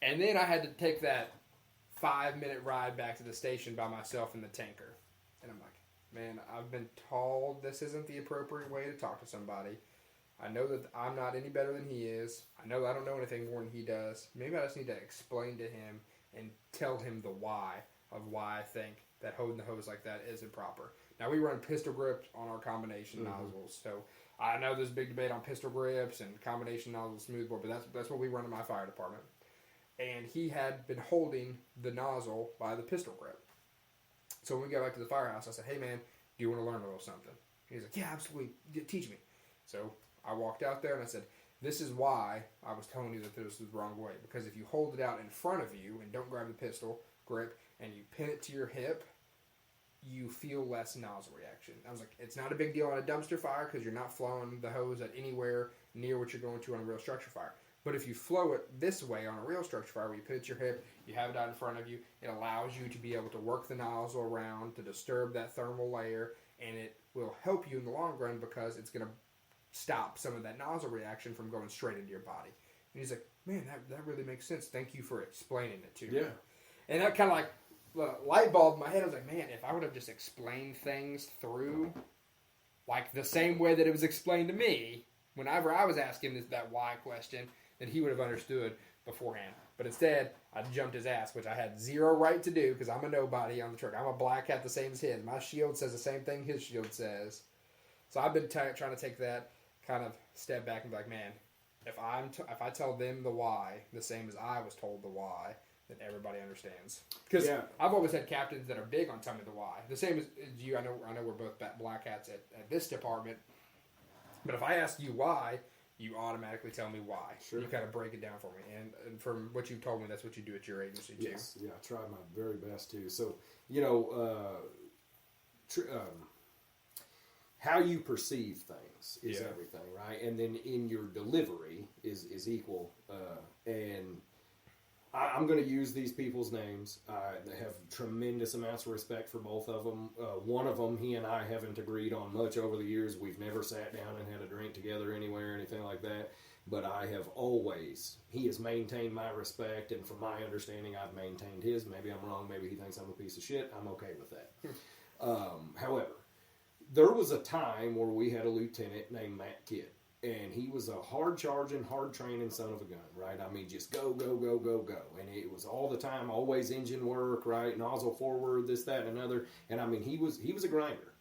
And then I had to take that 5-minute ride back to the station by myself in the tanker. And I'm like, man, I've been told this isn't the appropriate way to talk to somebody. I know that I'm not any better than he is. I know I don't know anything more than he does. Maybe I just need to explain to him and tell him the why of why I think that holding the hose like that isn't proper. Now, we run pistol grips on our combination nozzles, so I know there's a big debate on pistol grips and combination nozzles, smoothbore, but that's what we run in my fire department. And he had been holding the nozzle by the pistol grip. So when we got back to the firehouse, I said, hey, man, do you want to learn a little something? He's like, yeah, absolutely. Teach me. So I walked out there and I said, this is why I was telling you that this was the wrong way. Because if you hold it out in front of you and don't grab the pistol grip and you pin it to your hip, you feel less nozzle reaction. I was like, it's not a big deal on a dumpster fire because you're not flowing the hose at anywhere near what you're going to on a real structure fire. But if you flow it this way on a real structure fire where you pin it to your hip, you have it out in front of you, it allows you to be able to work the nozzle around to disturb that thermal layer, and it will help you in the long run because it's going to stop some of that nozzle reaction from going straight into your body. And he's like, man, that really makes sense. Thank you for explaining it to me. Yeah. And that kind of like light bulb in my head. I was like, man, if I would have just explained things through like the same way that it was explained to me, whenever I was asking that why question, then he would have understood beforehand. But instead, I jumped his ass, which I had zero right to do because I'm a nobody on the truck. I'm a black hat the same as his. My shield says the same thing his shield says. So I've been trying to take that kind of step back and be like, man, if I tell them the why the same as I was told the why, then everybody understands. Because I've always had captains that are big on telling me the why. The same as you. I know we're both black hats at this department. But if I ask you why, you automatically tell me why. Sure. You kind of break it down for me. And from what you've told me, that's what you do at your agency too. Yes, yeah, I try my very best to. So, how you perceive things is everything, right? And then in your delivery is equal. And I'm going to use these people's names. I have tremendous amounts of respect for both of them. One of them, he and I haven't agreed on much over the years. We've never sat down and had a drink together anywhere or anything like that. But I have always, he has maintained my respect, and from my understanding, I've maintained his. Maybe I'm wrong. Maybe he thinks I'm a piece of shit. I'm okay with that. However, there was a time where we had a lieutenant named Matt Kidd. And he was a hard-charging, hard-training son of a gun, right? I mean, just go, go, go, go, go. And it was all the time, always engine work, right? Nozzle forward, this, that, and another. And, I mean, he was a grinder.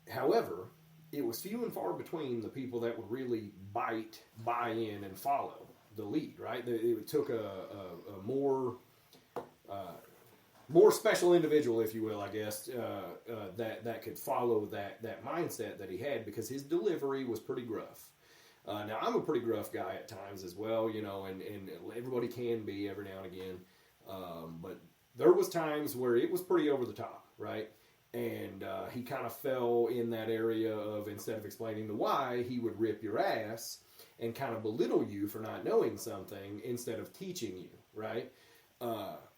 However, it was few and far between the people that would really buy in, and follow the lead, right? It took a more special individual, if you will, I guess, that could follow that mindset that he had, because his delivery was pretty gruff. Now, I'm a pretty gruff guy at times as well, you know, and everybody can be every now and again. But there was times where it was pretty over the top, right? And he kind of fell in that area of, instead of explaining the why, he would rip your ass and kind of belittle you for not knowing something instead of teaching you, right?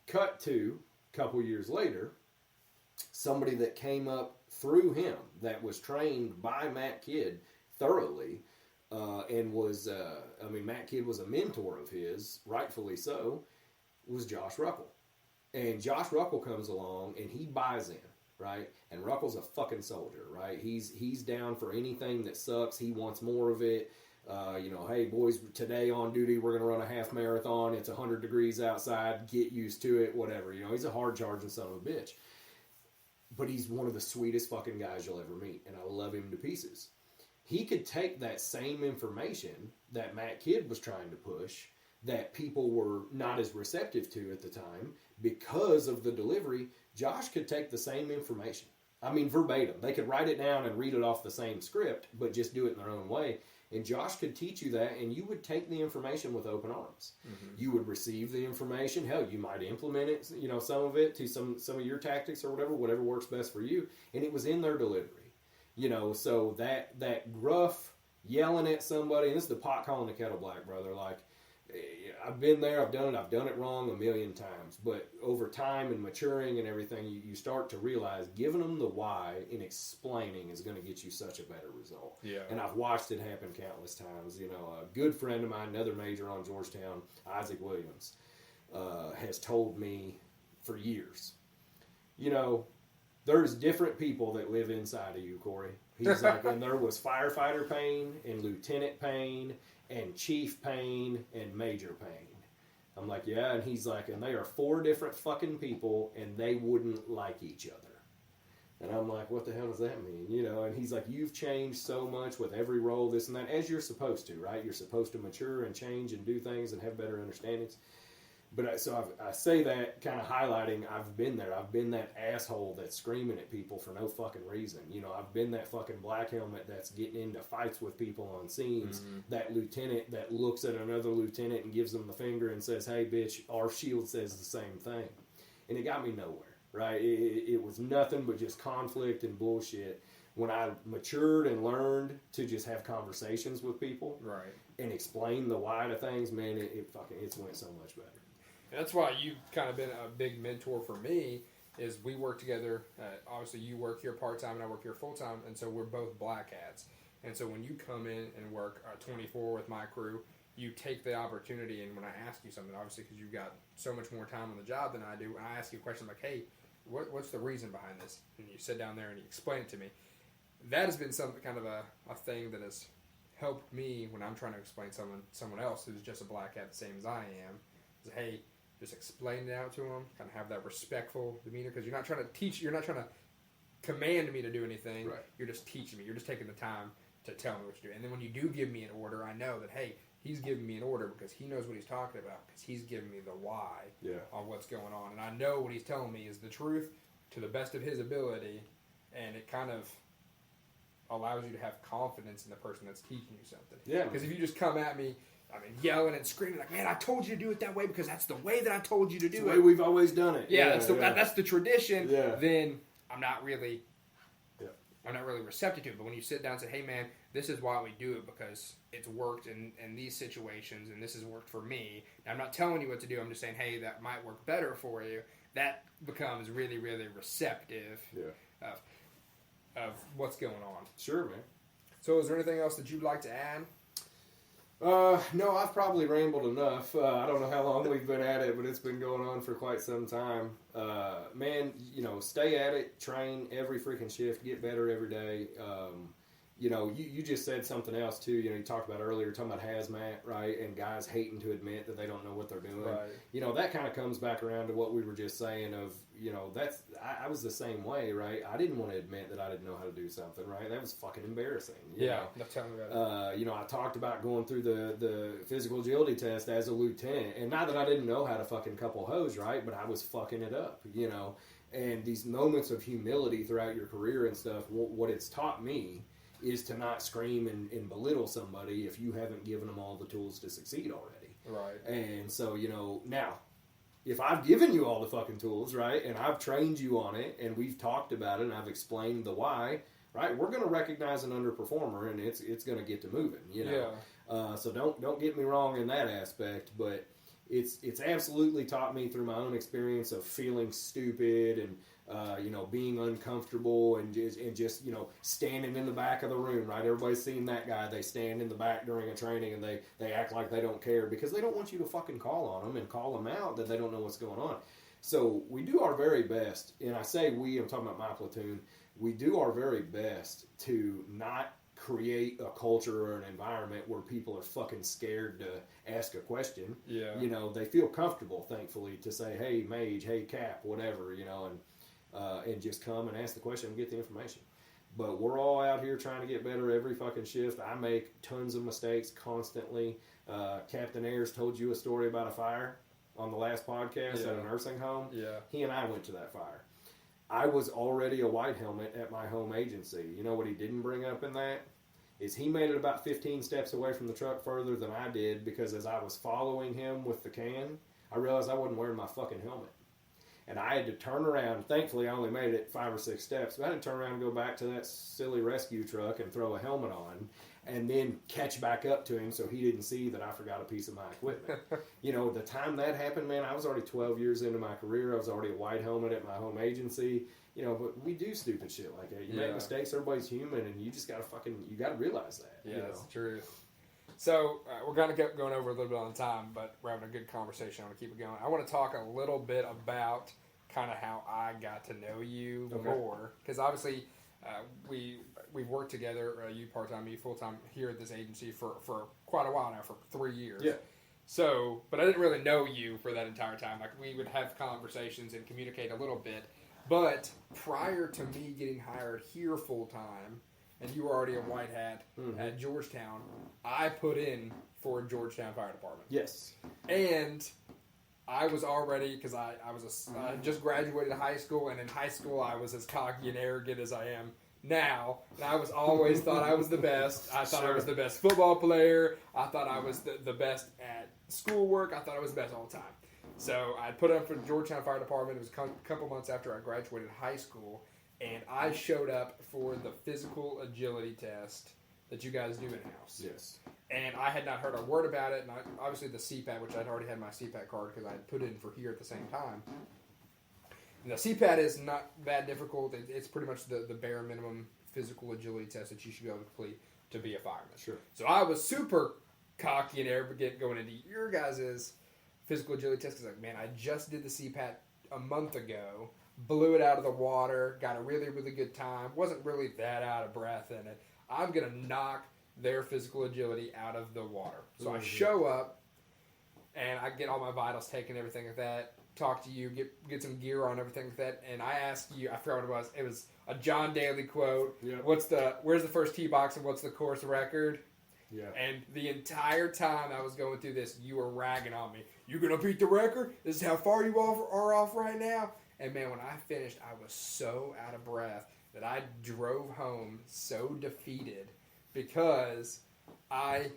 Cut to couple years later, somebody that came up through him that was trained by Matt Kidd thoroughly, and was, Matt Kidd was a mentor of his, rightfully so, was Josh Ruckle. And Josh Ruckle comes along and he buys in, right? And Ruckle's a fucking soldier, right? He's down for anything that sucks. He wants more of it. Hey boys, today on duty we're going to run a half marathon. It's 100 degrees outside. Get used to it, whatever. You know, he's a hard-charging son of a bitch. But he's one of the sweetest fucking guys you'll ever meet, and I love him to pieces. He could take that same information that Matt Kidd was trying to push, that people were not as receptive to at the time because of the delivery. Josh could take the same information. I mean, verbatim. They could write it down and read it off the same script, but just do it in their own way. And Josh could teach you that, and you would take the information with open arms. Mm-hmm. You would receive the information. Hell, you might implement it, you know, some of it to some of your tactics or whatever works best for you. And it was in their delivery, you know. So that gruff yelling at somebody, and this is the pot calling the kettle black, brother. Like, I've been there, I've done it wrong a million times. But over time and maturing and everything, you start to realize giving them the why and explaining is going to get you such a better result. Yeah. And I've watched it happen countless times. You know, a good friend of mine, another major on Georgetown, Isaac Williams, has told me for years, you know, there's different people that live inside of you, Corey. He's like, and there was firefighter Payne and Lieutenant Payne and Chief Payne and Major Payne. I'm like, yeah, and he's like, and they are 4 different fucking people, and they wouldn't like each other. And I'm like, what the hell does that mean? You know, and he's like, you've changed so much with every role, this and that, as you're supposed to, right? You're supposed to mature and change and do things and have better understandings. But I say that kind of highlighting, I've been there. I've been that asshole that's screaming at people for no fucking reason. You know, I've been that fucking black helmet that's getting into fights with people on scenes. Mm-hmm. That lieutenant that looks at another lieutenant and gives them the finger and says, hey, bitch, our shield says the same thing. And it got me nowhere, right? It was nothing but just conflict and bullshit. When I matured and learned to just have conversations with people, right, and explain the why to things, man, it's went so much better. And that's why you've kind of been a big mentor for me, is we work together. Obviously, you work here part-time and I work here full-time, and so we're both black hats. And so when you come in and work 24 with my crew, you take the opportunity, and when I ask you something, obviously because you've got so much more time on the job than I do, and I ask you a question like, hey, what's the reason behind this? And you sit down there and you explain it to me. That has been some kind of a thing that has helped me when I'm trying to explain someone else who's just a black hat the same as I am. Is, hey, just explain it out to them, kind of have that respectful demeanor, because you're not trying to teach, you're not trying to command me to do anything. Right. You're just teaching me. You're just taking the time to tell me what to do. And then when you do give me an order, I know that, hey, he's giving me an order because he knows what he's talking about, because he's giving me the why on what's going on. And I know what he's telling me is the truth to the best of his ability, and it kind of allows you to have confidence in the person that's teaching you something. Yeah. Because if you just come at me, I mean, yelling and screaming like, man, I told you to do it that way because that's the way that I told you to do it. It's the way we've always done it. Yeah, that's the tradition. Yeah. Then I'm not really I'm not really receptive to it. But when you sit down and say, hey, man, this is why we do it, because it's worked in these situations, and this has worked for me. Now, I'm not telling you what to do. I'm just saying, hey, that might work better for you. That becomes really, really receptive of what's going on. Sure, man. So is there anything else that you'd like to add? No, I've probably rambled enough. I don't know how long we've been at it, but it's been going on for quite some time. Man, stay at it, train every freaking shift, get better every day. You just said something else too. You talked about earlier, talking about hazmat, right? And guys hating to admit that they don't know what they're doing. Right. That kind of comes back around to what we were just saying of, I was the same way, right? I didn't want to admit that I didn't know how to do something, right? That was fucking embarrassing. Tell me about it. I talked about going through the physical agility test as a lieutenant, and not that I didn't know how to fucking couple hose, right? But I was fucking it up, And these moments of humility throughout your career and stuff, what it's taught me is to not scream and belittle somebody if you haven't given them all the tools to succeed already. Right. And so, now, if I've given you all the fucking tools, right, and I've trained you on it, and we've talked about it, and I've explained the why, right, we're going to recognize an underperformer, and it's going to get to moving, So don't get me wrong in that aspect, but it's absolutely taught me through my own experience of feeling stupid and being uncomfortable and just standing in the back of the room, right? Everybody's seen that guy. They stand in the back during a training and they act like they don't care because they don't want you to fucking call on them and call them out that they don't know what's going on. So we do our very best, and I say we, I'm talking about my platoon, we do our very best to not create a culture or an environment where people are fucking scared to ask a question. Yeah. They feel comfortable, thankfully, to say, hey, Mage, hey, Cap, whatever, and just come and ask the question and get the information. But we're all out here trying to get better every fucking shift. I make tons of mistakes constantly. Captain Ayers told you a story about a fire on the last podcast at a nursing home. Yeah. He and I went to that fire. I was already a white helmet at my home agency. You know what he didn't bring up in that? Is he made it about 15 steps away from the truck further than I did because as I was following him with the can, I realized I wasn't wearing my fucking helmet. And I had to turn around. Thankfully, I only made it 5 or 6 steps. But I had to turn around and go back to that silly rescue truck and throw a helmet on and then catch back up to him so he didn't see that I forgot a piece of my equipment. The time that happened, man, I was already 12 years into my career. I was already a white helmet at my home agency. But we do stupid shit like that. You make mistakes, everybody's human, and you just gotta you gotta realize that. Yeah, that's true. So we're going to get going over a little bit on time, but we're having a good conversation. I want to keep it going. I want to talk a little bit about kind of how I got to know you more, because obviously we've worked together, you part-time, me full-time, here at this agency for quite a while now, for 3 years. Yeah. So, but I didn't really know you for that entire time. Like, we would have conversations and communicate a little bit, but prior to me getting hired here full-time, and you were already a white hat at Georgetown, I put in for Georgetown Fire Department. Yes. And I was already, because I just graduated high school, and in high school I was as cocky and arrogant as I am now. And I was always thought I was the best. I thought I was the best football player. I thought I was the best at schoolwork. I thought I was the best all the time. So I put up for the Georgetown Fire Department. It was a couple months after I graduated high school. And I showed up for the physical agility test that you guys do in-house. Yes. And I had not heard a word about it. And obviously the CPAT, which I'd already had my CPAT card because I had put in for here at the same time. And the CPAT is not that difficult. It's pretty much the bare minimum physical agility test that you should be able to complete to be a fireman. Sure. So I was super cocky and arrogant going into your guys' physical agility test because, like, man, I just did the CPAT a month ago. Blew it out of the water, got a really, really good time. Wasn't really that out of breath in it. I'm going to knock their physical agility out of the water. So I show up, and I get all my vitals taken, everything like that. Talk to you, get some gear on, everything like that. And I ask you, I forgot what it was. It was a John Daly quote. Yep. Where's the first tee box and what's the course record? Yeah. And the entire time I was going through this, you were ragging on me. You going to beat the record? This is how far you are off right now? And man, when I finished, I was so out of breath that I drove home so defeated because I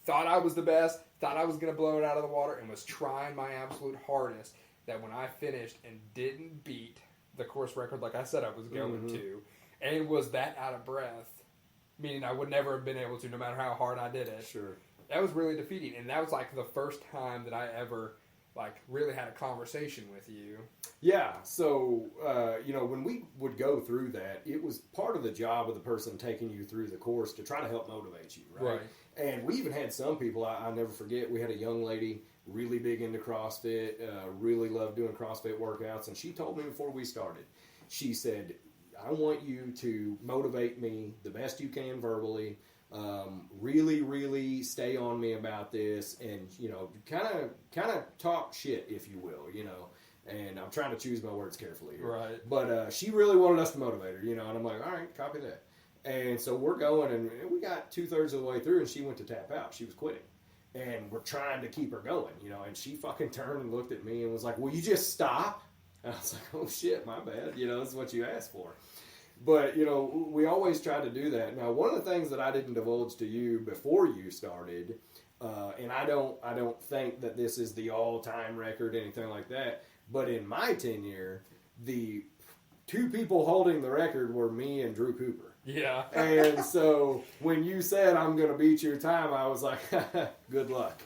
thought I was the best, thought I was going to blow it out of the water, and was trying my absolute hardest, that when I finished and didn't beat the course record like I said I was going to, and was that out of breath, meaning I would never have been able to, no matter how hard I did it. Sure. That was really defeating, and that was like the first time that I ever like really had a conversation with you. Yeah, so when we would go through that, it was part of the job of the person taking you through the course to try to help motivate you, right? And we even had some people, I never forget, we had a young lady really big into CrossFit, really loved doing CrossFit workouts, and she told me before we started, she said, I want you to motivate me the best you can verbally, really, really stay on me about this, and kind of talk shit, if you will, And I'm trying to choose my words carefully here. Right. But she really wanted us to motivate her, and I'm like, all right, copy that. And so we're going, and we got 2/3 of the way through, and she went to tap out. She was quitting, and we're trying to keep her going, And she fucking turned and looked at me and was like, "Will you just stop?" And I was like, "Oh shit, my bad. This is what you asked for." But, we always try to do that. Now, one of the things that I didn't divulge to you before you started, and I don't think that this is the all-time record, anything like that, but in my tenure, the two people holding the record were me and Drew Cooper. Yeah. And so when you said I'm going to beat your time, I was like, good luck.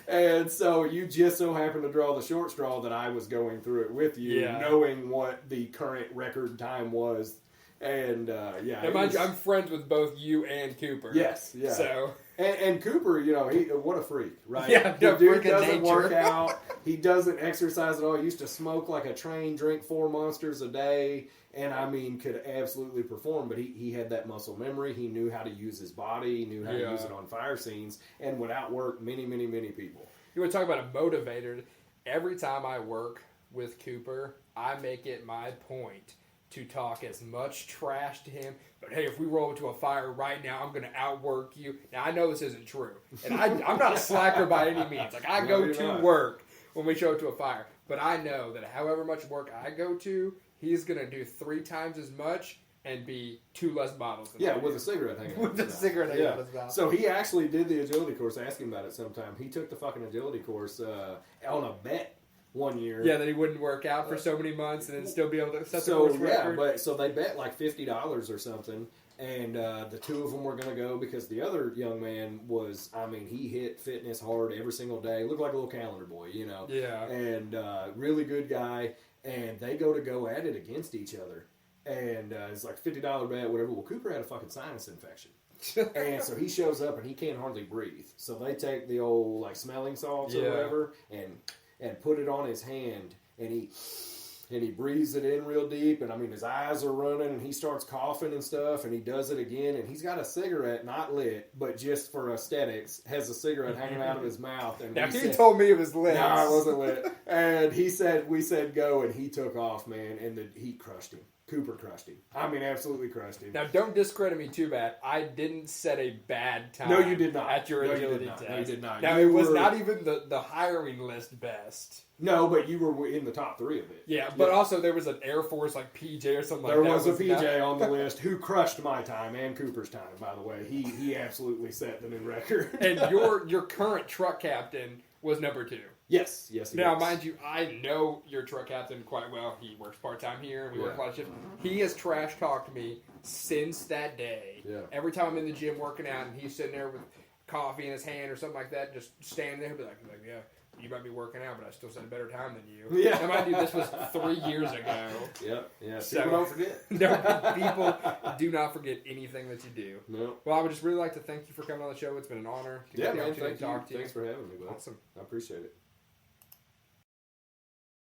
And so you just so happened to draw the short straw that I was going through it with you, knowing what the current record time was. And and mind you, I'm friends with both you and Cooper. Yes, yeah. So and Cooper, he what a freak, right? Yeah, the dude doesn't work out. He doesn't exercise at all. He used to smoke like a train, drink 4 Monsters a day, and could absolutely perform. But he had that muscle memory. He knew how to use his body. He knew how to use it on fire scenes, and would outwork many, many, many people. You want to talk about a motivator? Every time I work with Cooper, I make it my point to talk as much trash to him. But hey, if we roll into a fire right now, I'm going to outwork you. Now, I know this isn't true. And I'm not a slacker by any means. Like, I go to work when we show up to a fire. But I know that however much work I go to, he's going to do 3 times as much and be 2 less bottles than with a cigarette hanging out. With a cigarette hanging out of his mouth. So he actually did the agility course. Ask him about it sometime. He took the fucking agility course on a bet one year. Yeah, that he wouldn't work out for so many months and then still be able to set the course record. So they bet like $50 or something, and the 2 of them were going to go because the other young man was, he hit fitness hard every single day. Looked like a little calendar boy, Yeah. And really good guy, and they go at it against each other. And it's like $50 bet, whatever. Well, Cooper had a fucking sinus infection. And so he shows up and he can't hardly breathe. So they take the old like smelling salts or whatever and put it on his hand, and he breathes it in real deep, and his eyes are running, and he starts coughing and stuff, and he does it again, and he's got a cigarette, not lit, but just for aesthetics, has a cigarette hanging out of his mouth. And now, he told me it was lit. No, it wasn't lit. And we said go, and he took off, man, and he crushed him. Cooper crushed him. Absolutely crushed him. Now, don't discredit me too bad. I didn't set a bad time. No, you did not. At your agility test. No, you did not. Now, it was not even the hiring list best. No, but you were in the top 3 of it. Yeah, but also there was an Air Force like PJ or something like that. There was a PJ on the list who crushed my time and Cooper's time, by the way. He absolutely set the new record. And your current truck captain was number 2. Yes, he now, was. mind you, I know your truck captain quite well. He works part-time here, and we work a lot of shifts. He has trash-talked me since that day. Yeah. Every time I'm in the gym working out, and he's sitting there with coffee in his hand or something like that, just standing there, he'll be like, yeah, you might be working out, but I still set a better time than you. Yeah. And mind you, this was 3 years ago. Yep. Yeah. So, people don't forget. No, people do not forget anything that you do. No. Well, I would just really like to thank you for coming on the show. It's been an honor to get the opportunity to talk to you. Thanks for having me, bud. Awesome. I appreciate it.